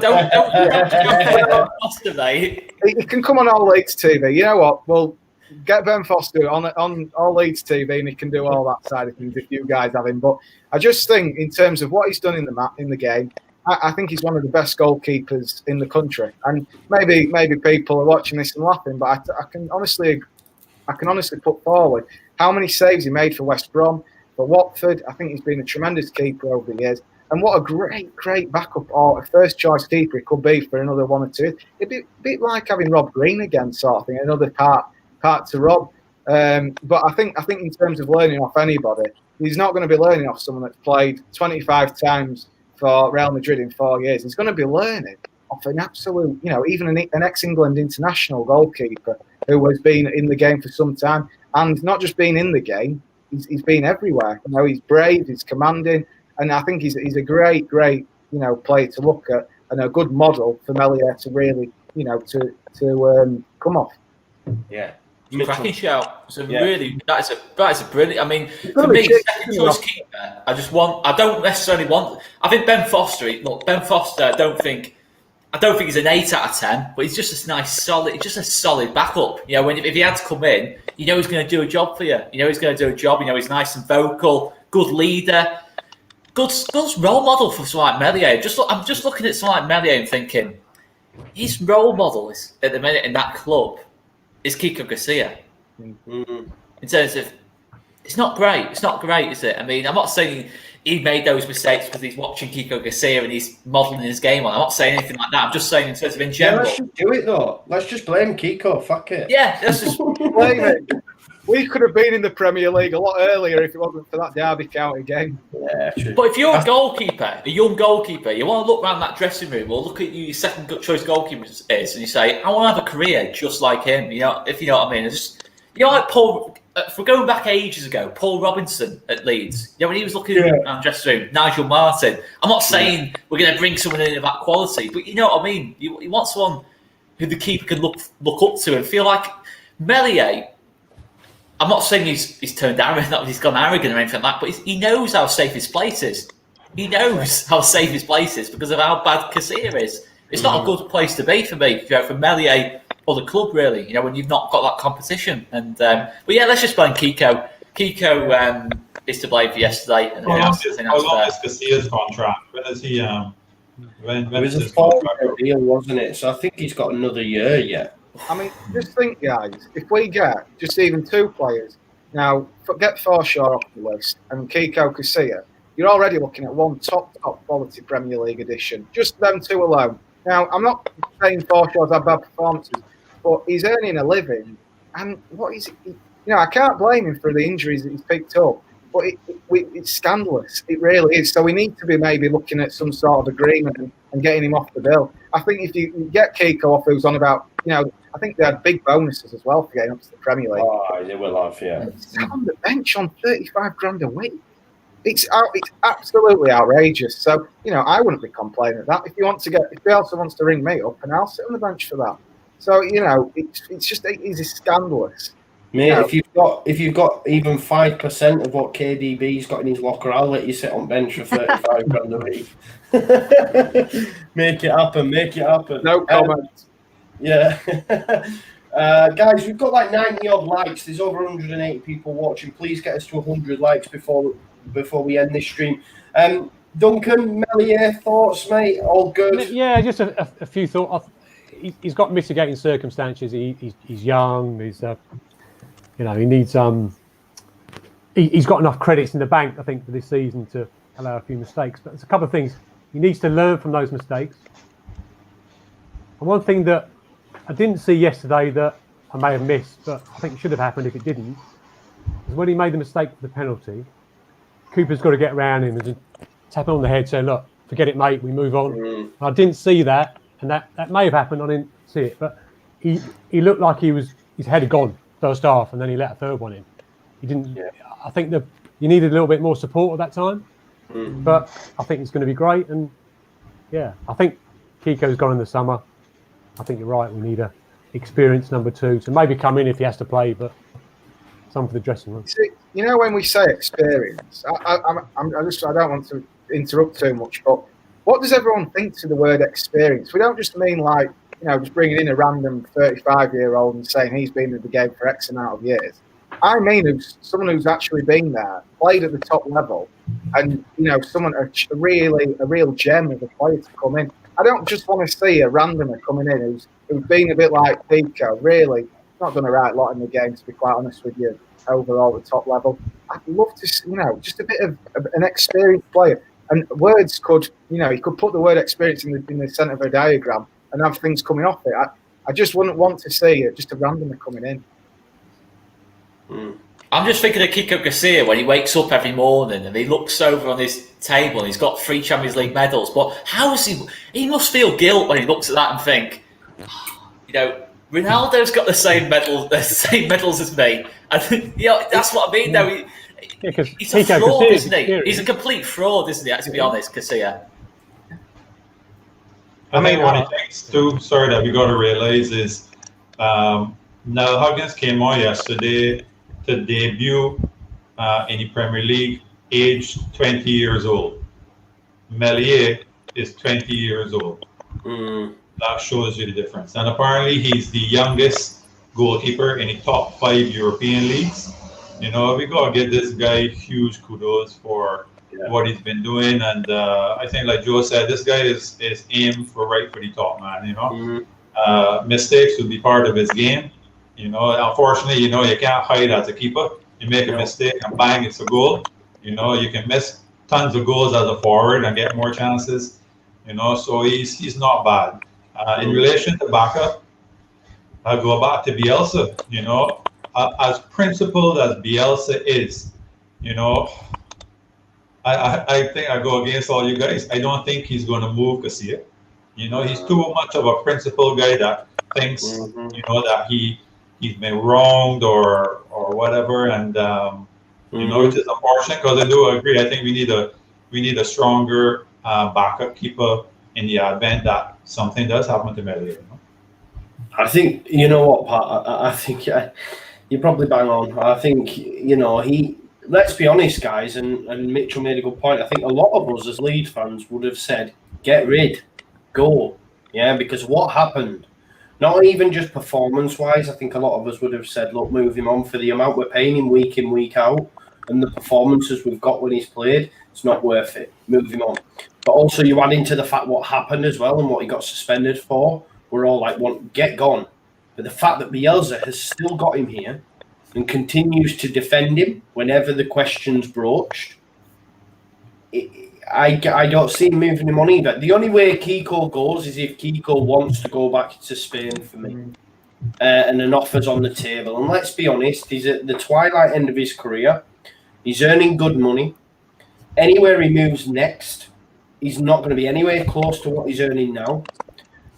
Foster, mate. He can come on All Leeds TV. You know what? We'll get Ben Foster on All Leeds TV, and he can do all that side of things if you guys have him. But I just think, in terms of what he's done in the game, I think he's one of the best goalkeepers in the country. And maybe people are watching this and laughing, but I can honestly put forward how many saves he made for West Brom, for Watford. I think he's been a tremendous keeper over the years. And what a great backup or a first choice keeper he could be for another 1 or 2. It'd be a bit like having Rob Green again, sort of thing, another part to Rob. But I think in terms of learning off anybody, he's not going to be learning off someone that's played 25 times for Real Madrid in 4 years. He's going to be learning off an absolute, even an ex-England international goalkeeper who has been in the game for some time, and not just being in the game, he's been everywhere. He's brave, he's commanding, and I think he's a great player to look at, and a good model for Meslier to really, to come off. Yeah. Cracking shout. So really, that's a brilliant. I mean, for me, second choice keeper. I don't necessarily want. I think Ben Foster. I don't think he's an 8 out of 10, but he's just a solid backup. If he had to come in, he's going to do a job for you. He's going to do a job. He's nice and vocal, good leader, good role model for someone like Meslier. I'm just looking at someone like Meslier and thinking, his role model is at the minute in that club is Kiko Garcia. In terms of, it's not great, is it? I mean, I'm not saying he made those mistakes because he's watching Kiko Garcia and he's modelling his game on. I'm not saying anything like that. I'm just saying in terms of in general. Let's just do it though. Let's just blame Kiko. Fuck it. Yeah, let's just blame it. We could have been in the Premier League a lot earlier if it wasn't for that Derby County game. Yeah, true. But if you're a goalkeeper, a young goalkeeper, you want to look around that dressing room or look at your second choice goalkeeper is, and you say, I want to have a career just like him. You know, if you know what I mean. It's just, you know, like Paul. If we're going back ages ago, Paul Robinson at Leeds. You know, when he was looking around the dressing room, Nigel Martin. I'm not saying we're going to bring someone in of that quality, but you know what I mean. You want someone who the keeper can look up to and feel like Meslier. I'm not saying he's turned arrogant, not he's gone arrogant or anything like that, but he knows how safe his place is. He knows how safe his place is because of how bad Casilla is. It's not a good place to be for me, you know, for Meslier or the club, really, you know, when you've not got that competition. And but yeah, let's just blame Kiko. Kiko is to blame for yesterday. And how long is Casilla's contract? When is he? When it was a 4-year deal, wasn't it? So I think he's got another year yet. I mean, just think, guys, if we get just even 2 players, now get Forshaw off the list and Kiko Casilla, you're already looking at one top quality Premier League edition. Just them 2 alone. Now, I'm not saying Forshaw's had bad performances, but he's earning a living. And what is it? You know, I can't blame him for the injuries that he's picked up, but it's scandalous. It really is. So we need to be maybe looking at some sort of agreement and getting him off the bill. I think if you get Kiko off, who's on about, you know, I think they had big bonuses as well for getting up to the Premier League. Oh, they will have, yeah. He's on the bench on 35 grand a week. It's absolutely outrageous. So, you know, I wouldn't be complaining at that. If Bielsa wants to ring me up, and I'll sit on the bench for that. So, you know, it's just scandalous. Mate, you know, if you've got even 5% of what KDB's got in his locker, I'll let you sit on bench for 35 grand a week. Make it happen. No comment. Yeah. Guys, we've got like 90 odd likes. There's over 180 people watching. Please get us to 100 likes before we end this stream. Duncan, Meslier, thoughts, mate? All good? Yeah, just a few thoughts. He's got mitigating circumstances. He's young. He's you know, he needs he's got enough credits in the bank, I think, for this season to allow a few mistakes. But there's a couple of things. He needs to learn from those mistakes. And one thing that I didn't see yesterday that I may have missed, but I think it should have happened if it didn't, is when he made the mistake for the penalty, Cooper's got to get around him and just tap him on the head, say, look, forget it, mate, we move on. I didn't see that, and that may have happened, I didn't see it, but he looked like his head had gone first half, and then he let a third one in. He didn't. Yeah. I think you needed a little bit more support at that time, but I think it's going to be great, and yeah, I think Kiko's gone in the summer. I think you're right. We need a experienced number 2 to maybe come in if he has to play, but some for the dressing room. See, you know, when we say experience, I don't want to interrupt too much, but what does everyone think to the word experience? We don't just mean like, you know, just bringing in a random 35-year-old and saying he's been in the game for X amount of years. I mean, someone who's actually been there, played at the top level, and, you know, a real gem of a player to come in. I don't just want to see a randomer coming in who's been a bit like Pico, really not done a right lot in the game, to be quite honest with you, overall at the top level. I'd love to see, you know, just a bit of an experienced player. And words could, you know, you could put the word experience in the centre of a diagram and have things coming off it. I just wouldn't want to see it, just a randomer coming in. I'm just thinking of Kiko Garcia when he wakes up every morning and he looks over on his table and he's got 3 Champions League medals. But how is he must feel guilt when he looks at that and think, you know, Ronaldo's got the same medals as me. And you know, that's what I mean, though. He's a fraud, isn't he? He's a complete fraud, isn't he? To be honest, Garcia. I think what it takes too, that we got to realize is Nell Huggins came on yesterday to debut in the Premier League, aged 20 years old. Meslier is 20 years old. That shows you the difference. And apparently he's the youngest goalkeeper in the top 5 European leagues. You know, we got to give this guy huge kudos for what he's been doing. And I think, like Joe said, this guy is aimed for the top, man, you know. Mistakes will be part of his game. You know, unfortunately, you know, you can't hide as a keeper. You make a mistake and bang, it's a goal. You know, you can miss tons of goals as a forward and get more chances. So he's not bad. In relation to backup, I'll go back to Bielsa. As principled as Bielsa is, I think I go against all you guys. I don't think he's going to move Casilla. He's too much of a principled guy that thinks, that he's been wronged or whatever, and which is unfortunate because I do agree. I think we need a stronger backup keeper in the event that something does happen to Melia. I think what, Pat. I think you're probably bang on. I think let's be honest, guys, and Mitchell made a good point. I think a lot of us as Leeds fans would have said, get rid, go. Yeah, because what happened, not even just performance-wise, I think a lot of us would have said, look, move him on for the amount we're paying him week in, week out, and the performances we've got when he's played, it's not worth it. Move him on. But also you add into the fact what happened as well and what he got suspended for. We're all like, well, get gone. But the fact that Bielsa has still got him here and continues to defend him whenever the question's broached, I don't see him moving him on either. The only way Kiko goes is if Kiko wants to go back to Spain for me. And an offer's on the table. And let's be honest, he's at the twilight end of his career. He's earning good money. Anywhere he moves next, he's not going to be anywhere close to what he's earning now.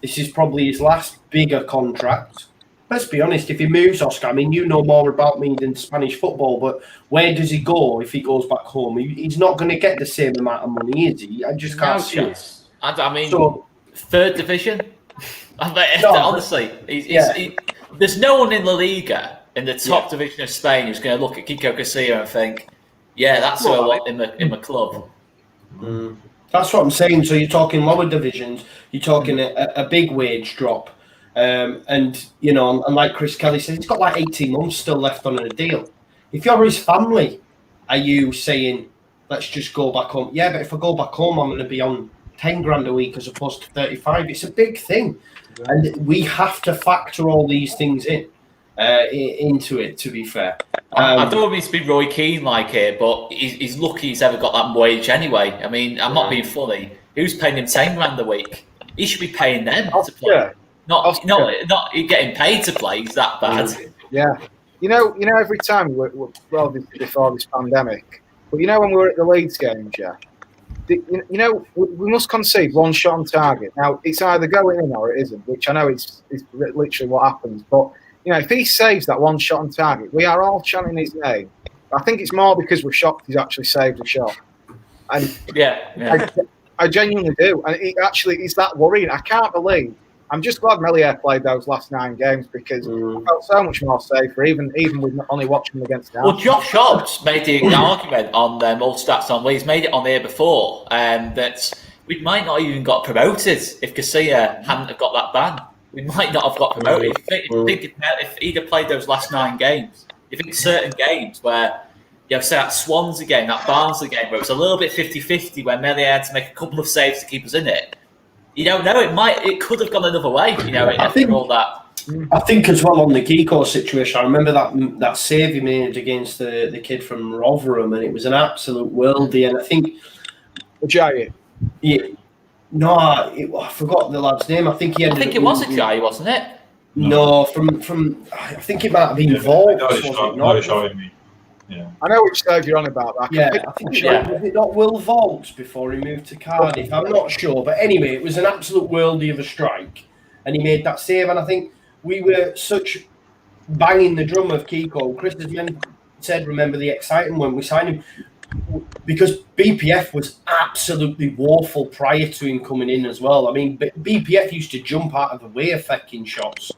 This is probably his last bigger contract. Let's be honest, if he moves, Oscar, I mean, you know more about me than Spanish football, but where does he go if he goes back home? He's not going to get the same amount of money, is he? I just can't see it. I mean, so, third division? Honestly, there's no one in La Liga in the top division of Spain who's going to look at Kiko Casilla and think, yeah, that's who I want in my club. That's what I'm saying. So you're talking lower divisions, you're talking a big wage drop. And like Chris Kelly said, he's got like 18 months still left on a deal. If you're his family, are you saying, let's just go back home? Yeah, but if I go back home, I'm going to be on 10 grand a week as opposed to 35. It's a big thing. And we have to factor all these things into it, to be fair. I don't want me to be Roy Keane like here, but he's lucky he's ever got that wage anyway. I mean, I'm not being funny. Who's paying him 10 grand a week? He should be paying them to play. Yeah. Not getting paid to play. Is that bad? Yeah. Every time before this pandemic, but when we were at the Leeds games, we must concede one shot on target. Now, it's either going in or it isn't, which I know it's literally what happens. But, if he saves that one shot on target, we are all chanting his name. I think it's more because we're shocked he's actually saved a shot. And I genuinely do. And it's that worrying. I can't believe. I'm just glad Melier played those last 9 games because I felt so much more safer, even with only watching them against them. Well, Josh Hobbs made the argument on All Stats on Leeds, made it on here before, that we might not even got promoted if Casilla hadn't have got that ban. We might not have got promoted. If he'd have played those last 9 games, you think certain games where, say that Swansea game, that Barnsley game, where it was a little bit 50-50 where Melier had to make a couple of saves to keep us in it. You don't know. It could have gone another way. All that. I think as well on the Kiko situation. I remember that save he made against the kid from Rotherham, and it was an absolute worldie. And I think Ajayi. I forgot the lad's name. I think it was Ajayi, wasn't it? No, from I think it might have been Vault. Showing me. Yeah. I know which save you're on about. I think was it not Will Vault before he moved to Cardiff? I'm not sure, but anyway, it was an absolute worldie of a strike, and he made that save. And I think we were such banging the drum of Kiko. Chris has said, "Remember the exciting when we signed him," because BPF was absolutely woeful prior to him coming in as well. I mean, BPF used to jump out of the way of fucking shots.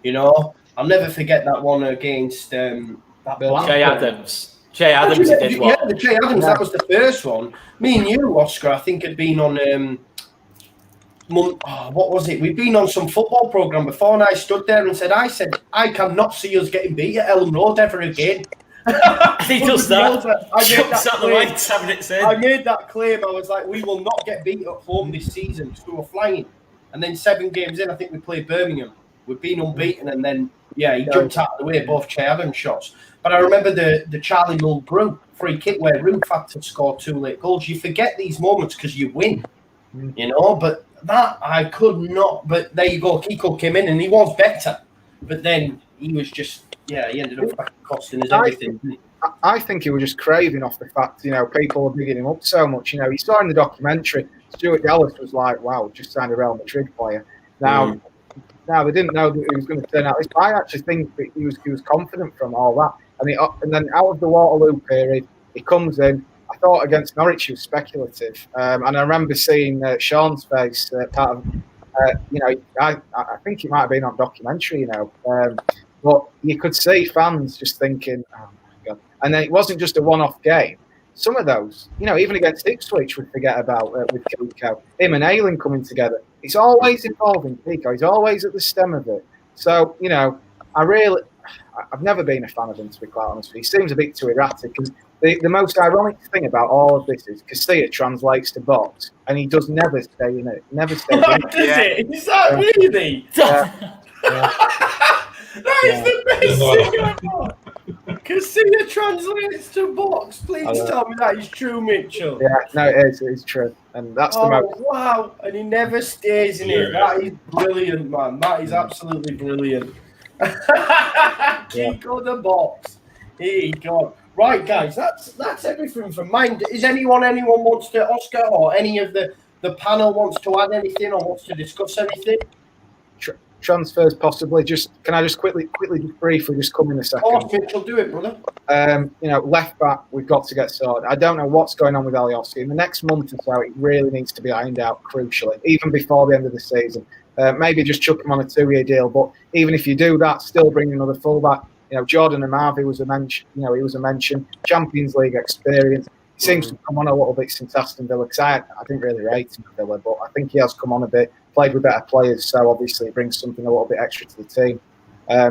I'll never forget that one against. Jay Adams. Jay Adams did one. Yeah, the Jay Adams, that was the first one. Me and you, Oscar, I think had been on what was it? We'd been on some football programme before, and I stood there and said, I cannot see us getting beat at Elm Road ever again. He does that. I made that claim. I was like, we will not get beat at home this season because we were flying. And then 7 games in, I think we played Birmingham. We've been unbeaten, and then Yeah, he jumped out of the way, both Che Adams shots. But I remember the Charlie Mulgrew free kick where Roof had to score 2 late goals. You forget these moments because you win, you know. But that I could not. But there you go. Kiko came in and he was better. But then he was just, he ended up costing us everything. I think he was just craving off the fact, you know, people were bigging him up so much. You know, he saw in the documentary, Stuart Dallas was like, wow, just signed a Real Madrid player. Now they didn't know that he was going to turn out this. But I actually think that he was confident from all that. And then out of the Waterloo period, he comes in. I thought against Norwich he was speculative. And I remember seeing Sean's face, part of, you know, I think it might have been on documentary, you know. But you could see fans just thinking, oh my God. And then it wasn't just a one-off game. Some of those, you know, even against Ipswich, we forget about with Kiko. Him and Ayling coming together. He's always involving Kiko. He's always at the stem of it. So, you know, I've never been a fan of him, to be quite honest with you. He seems a bit too erratic. And the most ironic thing about all of this is Castilla translates to box, and he does never stay in it. Never stay in it. Does it? Is that really? That is the best thing ever. Castilla translates to box. Please tell me that is true, Mitchell. Yeah, no, it is. It's true. And that's the most. Wow. And he never stays in it. That is brilliant, man. That is absolutely brilliant. Kiko the box. Here you go. Right, guys, that's everything from mine. Is anyone wants to, Oscar, or any of the panel wants to add anything or wants to discuss anything? Transfers possibly. Can I just quickly, just briefly, just come in a second? Of course, Mitchell, do it, brother. You know, left back, we've got to get sorted. I don't know what's going on with Alioski. In the next month or so, it really needs to be ironed out, crucially, even before the end of the season. Maybe just chuck him on a 2-year deal. But even if you do that, still bring another fullback. You know, Jordan Amavi was a mention. You know, he was a mention. Champions League experience. He seems to come on a little bit since Aston Villa, because I didn't really rate him at Villa, but I think he has come on a bit. Played with better players, so obviously it brings something a little bit extra to the team.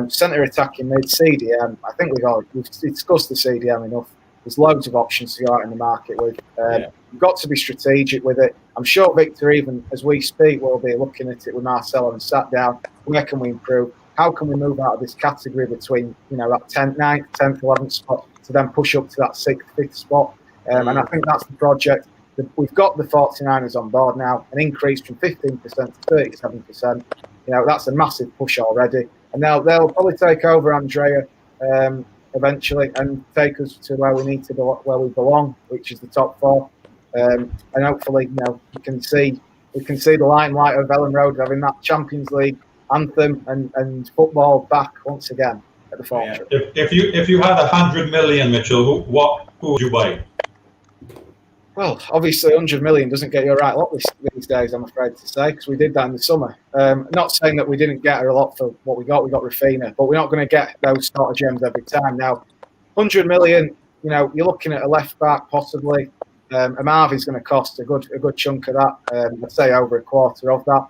Centre attacking mid, CDM. I think we've discussed the CDM enough. There's loads of options to go out in the market with. You've got to be strategic with it. I'm sure Victor, even as we speak, will be looking at it with Marcelo and sat down. Where can we improve? How can we move out of this category between, you know, that 10th, 9th, 10th, 11th spot to then push up to that 6th, 5th spot? And I think that's the project. We've got the 49ers on board now, an increase from 15% to 37%. You know, that's a massive push already. And they'll probably take over Andrea eventually and take us to where we need to go, where we belong, which is the top 4. And hopefully, you know, we can see the limelight of Ellen Road having that Champions League anthem and football back once again at the Fortress. If you had 100 million, Mitchell, who would you buy? Well, obviously, 100 million doesn't get you a right lot these days, I'm afraid to say, because we did that in the summer. Not saying that we didn't get a lot for what we got. We got Rafina, but we're not going to get those sort of gems every time. Now, 100 million, you know, you're looking at a left back possibly. Amavi's going to cost a good chunk of that. I'd say over a quarter of that.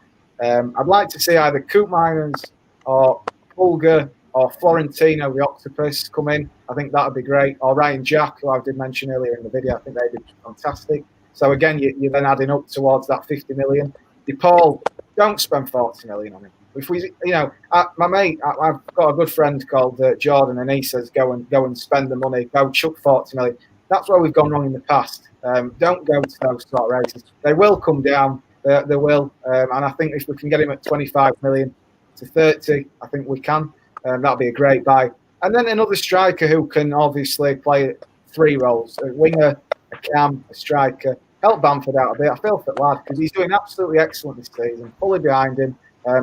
I'd like to see either Coop Miners or Pulga or Florentino the Octopus come in. I think that would be great. Or Ryan Jack, who I did mention earlier in the video. I think they did fantastic. So again, you're then adding up towards that 50 million. DePaul, don't spend 40 million on him. If we, you know, my mate, I've got a good friend called Jordan, and he says go and spend the money, go chuck 40 million. That's where we've gone wrong in the past. Don't go to those sort of races. They will come down. They will. And I think if we can get him at 25 million to 30, I think we can. That'll be a great buy. And then another striker who can obviously play 3 roles: a winger, a cam, a striker. Help Bamford out a bit. I feel for the lad because he's doing absolutely excellent this season. Fully behind him.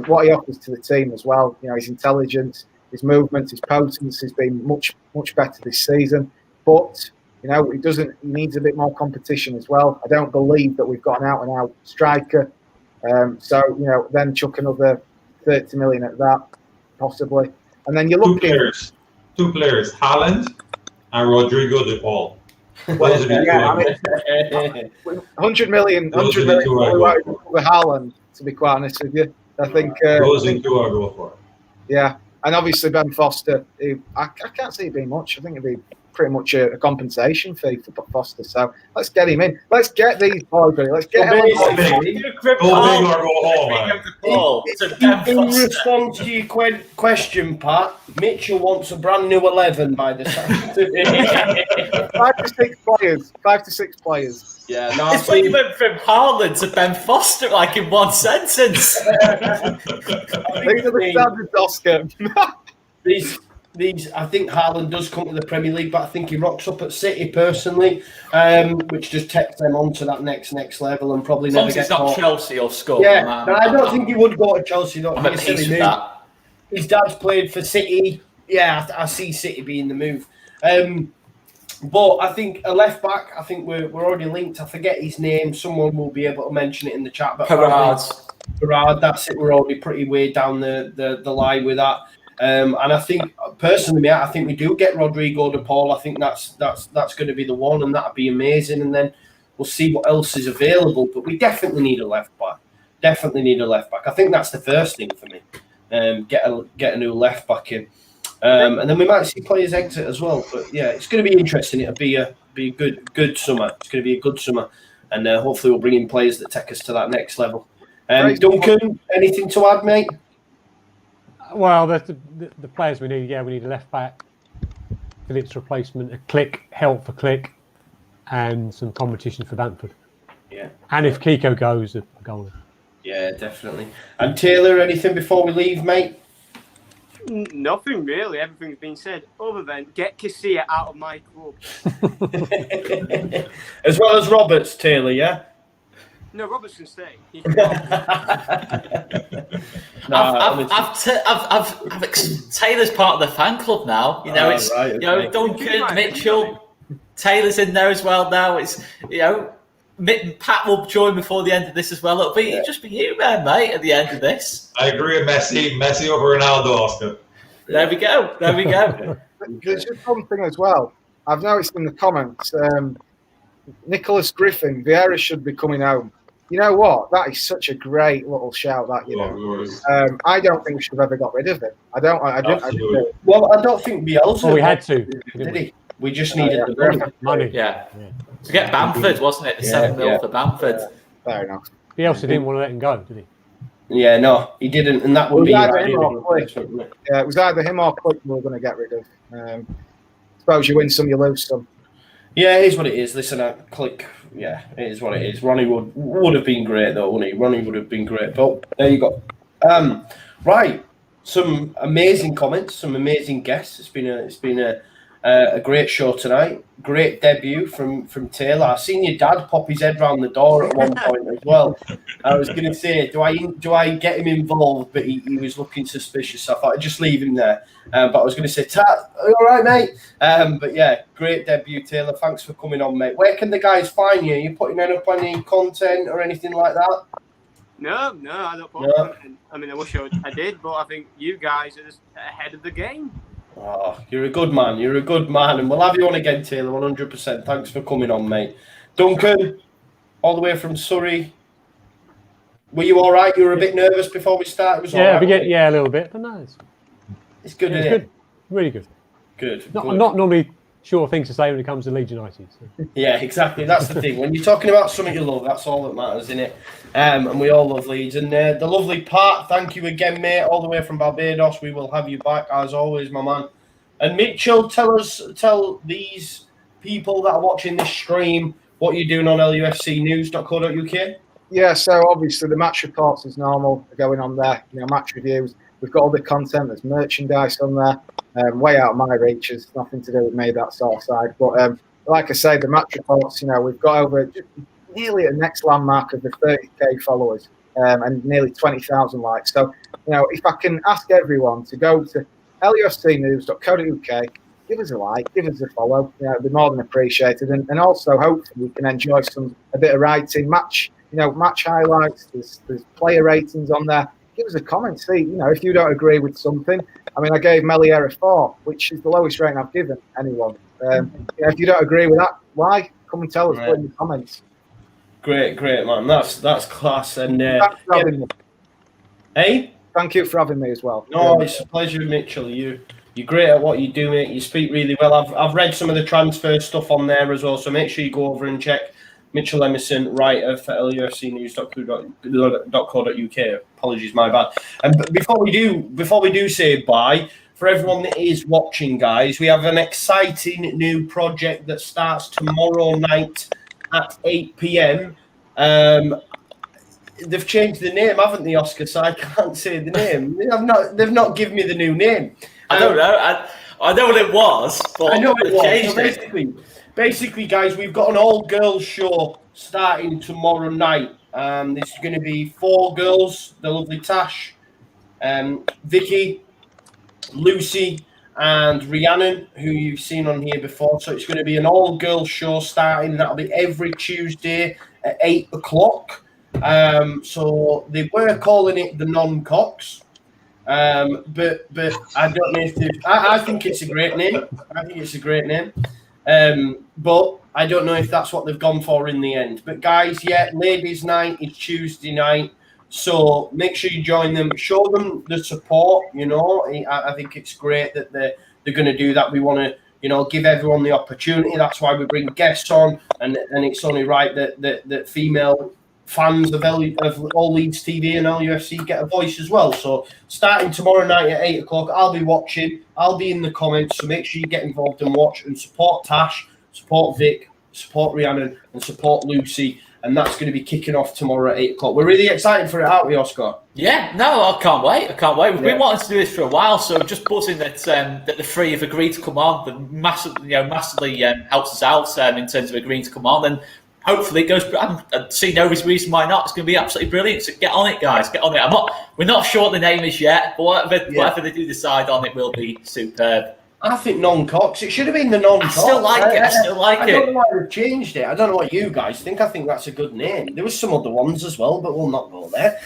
What he offers to the team as well. You know, his intelligence, his movement, his potence has been much better this season. But you know, he needs a bit more competition as well. I don't believe that we've got an out-and-out striker. So, you know, then chuck another 30 million at that, possibly. And then you're looking... Two players, Haaland and Rodrigo de Paul. Well, yeah, I mean, 100 million with Haaland, to be quite honest with you. I think... those are two I go for. Yeah, and obviously Ben Foster, I can't see it being much. I think it'd be pretty much a compensation fee for Foster. So let's get him in. Let's get these boys ready. Let's get Go big or go home, man. In response to your question, Pat, Mitchell wants a brand new 11 by the Saturday. 5 to 6 players. 5 to 6 players. Yeah, no, It's when you went from Haaland to Ben Foster, like in one sentence. These are the standards, Oscar. These, I think Haaland does come to the Premier League, but I think he rocks up at City personally, which just takes them on to that next level and probably never gets caught. It's not Chelsea or Scotland. Yeah, but I don't think he would go to Chelsea. I'm at peace with that. His dad's played for City. Yeah, I see City being the move. But I think a left back. I think we're already linked. I forget his name. Someone will be able to mention it in the chat. But Gerrard, that's it. We're already pretty way down the line with that. And I think personally, I think we do get Rodrigo de Paul. I think that's going to be the one, and that'd be amazing. And then we'll see what else is available. But we definitely need a left back. I think that's the first thing for me. Get a new left back in, and then we might see players exit as well. But yeah, it's going to be interesting. It'll be a good summer. It's going to be a good summer, and hopefully we'll bring in players that take us to that next level. Duncan, anything to add, mate? Well, the players we need. Yeah, we need a left back, Phillips replacement, a Click, help for Click, and some competition for Bamford. Yeah. And if Kiko goes, a goalie. Yeah, definitely. And Taylor, anything before we leave, mate? Nothing really. Everything's been said. Other than get Casilla out of my club. As well as Roberts, Taylor. Yeah. No, Roberts can stay. Taylor's part of the fan club now. You know, it's right, okay. You know, Duncan, Mitchell, Taylor's in there as well now. It's Pat will join before the end of this as well. It'll just be you, man, mate. At the end of this, I agree with Messi over Ronaldo, Oscar. There we go. There's just one thing as well. I've noticed in the comments, Nicholas Griffin, Vieira should be coming home. You know what? That is such a great little shout. That I don't think we should have ever got rid of him. I don't. Well, I don't think Bielsa. Well, we had to, did he? We just needed the money. Yeah. To get Bamford, wasn't it? The 7 mil for Bamford. Fair enough. Bielsa didn't want to let him go, did he? Yeah, no, he didn't, and that would be either him or Click. Yeah, it was either him or Click we were going to get rid of. Suppose you win some, you lose some. Yeah, it is what it is. Listen, Click. Yeah, it is what it is. Ronnie would have been great though, wouldn't he? Ronnie would have been great. But there you go. Right, some amazing comments, some amazing guests. It's been a great show tonight. Great debut from Taylor. I've seen your dad pop his head round the door at one point as well. I was going to say, do I get him involved? But he was looking suspicious. So I thought I'd just leave him there. But I was going to say, Tat, are you all right, mate? But yeah, great debut, Taylor. Thanks for coming on, mate. Where can the guys find you? Are you putting up any content or anything like that? No, I don't put content. I mean, I wish I did, but I think you guys are just ahead of the game. Oh, you're a good man. And we'll have you on again, Taylor, 100%. Thanks for coming on, mate. Duncan, all the way from Surrey. Were you all right? You were a bit nervous before we started? A little bit, but no. It's good, isn't it? Good. Really good. Good. I'm not normally sure things to say when it comes to Leeds United. So. Yeah, exactly. That's the thing. When you're talking about something you love, that's all that matters, isn't it? And we all love Leeds. And the lovely Pat, thank you again, mate, all the way from Barbados. We will have you back, as always, my man. And Mitchell, tell these people that are watching this stream what you're doing on LUFCnews.co.uk. Yeah, so obviously the match reports as normal are going on there. Match reviews. We've got all the content. There's merchandise on there. Way out of my reach. It's nothing to do with me, that sort of side. But like I say, the match reports, we've got over nearly a next landmark of the 30k followers and nearly 20,000 likes. So, if I can ask everyone to go to LUFCnews.co.uk, give us a like, give us a follow. It'd be more than appreciated. And also, hopefully, we can enjoy a bit of writing, match highlights. There's player ratings on there. Give us a comment. See, if you don't agree with something. I mean, I gave Melier a 4, which is the lowest rating I've given anyone. If you don't agree with that, why? Come and tell us. Put in the comments. Great, man. That's class. And thanks for having me. Hey. Thank you for having me as well. No, it's a pleasure, Mitchell. You're You're great at what you do, mate. You speak really well. I've read some of the transfer stuff on there as well, so make sure you go over and check. Mitchell Emerson, writer for LUFCnews.co.uk. Apologies, my bad. And before we do say bye, for everyone that is watching, guys, we have an exciting new project that starts tomorrow night at 8 p.m. They've changed the name, haven't they, Oscar? So I can't say the name. They've not given me the new name. I don't know. I know what it was, but I know it was. changed So it. basically, guys, we've got an all-girls show starting tomorrow night. There's going to be 4 girls: the lovely Tash, Vicky, Lucy, and Rhiannon, who you've seen on here before. So it's going to be an all-girls show starting. That'll be every Tuesday at 8 o'clock. So they were calling it the non-cocks, but I don't know if I think it's a great name. But I don't know if that's what they've gone for in the end. But guys, yeah, ladies' night is Tuesday night, so make sure you join them. Show them the support. You know, I think it's great that they're going to do that. We want to, give everyone the opportunity. That's why we bring guests on, and it's only right that female fans of all Leeds TV and LUFC get a voice as well. So starting tomorrow night at 8 o'clock, I'll be watching. I'll be in the comments. So make sure you get involved and watch and support Tash, support Vic, support Rhiannon, and support Lucy. And that's going to be kicking off tomorrow at 8 o'clock. We're really excited for it, aren't we, Oscar? Yeah, no, I can't wait. We've been wanting to do this for a while, so just buzzing that the 3 have agreed to come on. That massively helps us out in terms of agreeing to come on. And hopefully it goes. I see no reason why not. It's going to be absolutely brilliant. So get on it, guys. Get on it. We're not sure what the name is yet, but whatever they do decide on, it will be superb. I think non-cocks. It should have been the non-cocks. I still like it. I don't know why they've changed it. I don't know what you guys think. I think that's a good name. There was some other ones as well, but we'll not go there.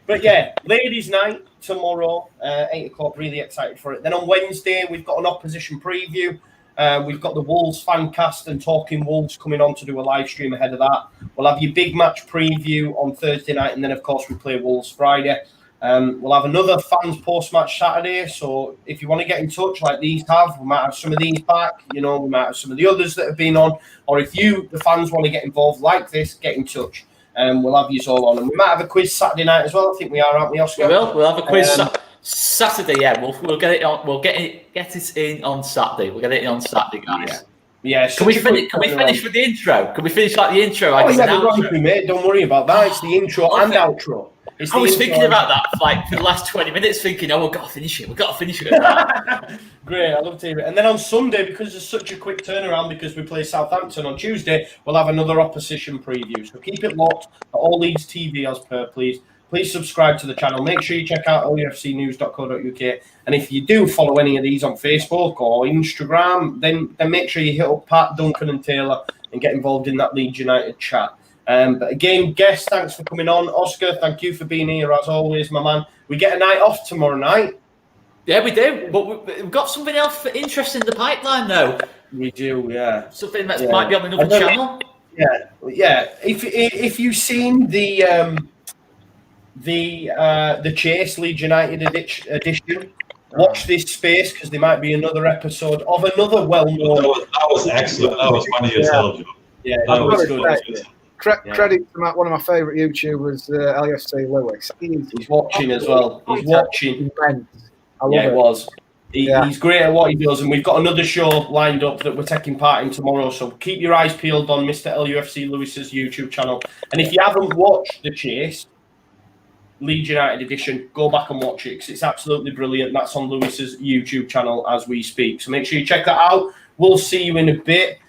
But yeah, ladies' night tomorrow, 8 o'clock. Really excited for it. Then on Wednesday, we've got an opposition preview. We've got the Wolves fancast and Talking Wolves coming on to do a live stream ahead of that. We'll have your big match preview on Thursday night, and then, of course, we play Wolves Friday. We'll have another fans post-match Saturday, so if you want to get in touch like these have, we might have some of these back, we might have some of the others that have been on, or if you, the fans, want to get involved like this, get in touch. We'll have you all on, and we might have a quiz Saturday night as well. I think we are, aren't we, Oscar? We'll have a quiz Saturday, yeah. We'll get it on. We'll get it in on Saturday. We'll get it in on Saturday, guys. Yeah. Can we finish with the intro? Can we finish like the intro? Mate. Don't worry about that. It's the intro and outro. I was thinking about that for the last 20 minutes, thinking, we've got to finish it. Great, I love to hear it. And then on Sunday, because there's such a quick turnaround, because we play Southampton on Tuesday, we'll have another opposition preview. So keep it locked at All Leeds TV as per, please. Please subscribe to the channel. Make sure you check out LUFCnews.co.uk. And if you do follow any of these on Facebook or Instagram, then make sure you hit up Pat, Duncan and Taylor and get involved in that Leeds United chat. But again, guests, thanks for coming on. Oscar, thank you for being here as always, my man. We get a night off tomorrow night. Yeah, we do. But we've got something else interesting in the pipeline, though. We do, yeah. Something that might be on another channel. Yeah. If you've seen the Chase Leeds United edition, watch this space, because there might be another episode of another well-known. That was excellent. That was funny as hell, Joe. Yeah, that was good. Credit to one of my favourite YouTubers, LUFC Lewis. He's watching as well. He's watching. I love it. It was. He's great at what he does, and we've got another show lined up that we're taking part in tomorrow. So keep your eyes peeled on Mr. LUFC Lewis's YouTube channel. And if you haven't watched The Chase Leeds United edition, go back and watch it, because it's absolutely brilliant. That's on Lewis's YouTube channel as we speak. So make sure you check that out. We'll see you in a bit.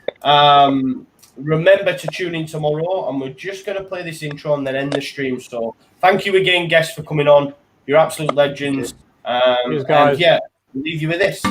Remember to tune in tomorrow, and we're just going to play this intro and then end the stream. So thank you again, guests, for coming on. You're absolute legends. Cheers, guys. And yeah, we'll leave you with this.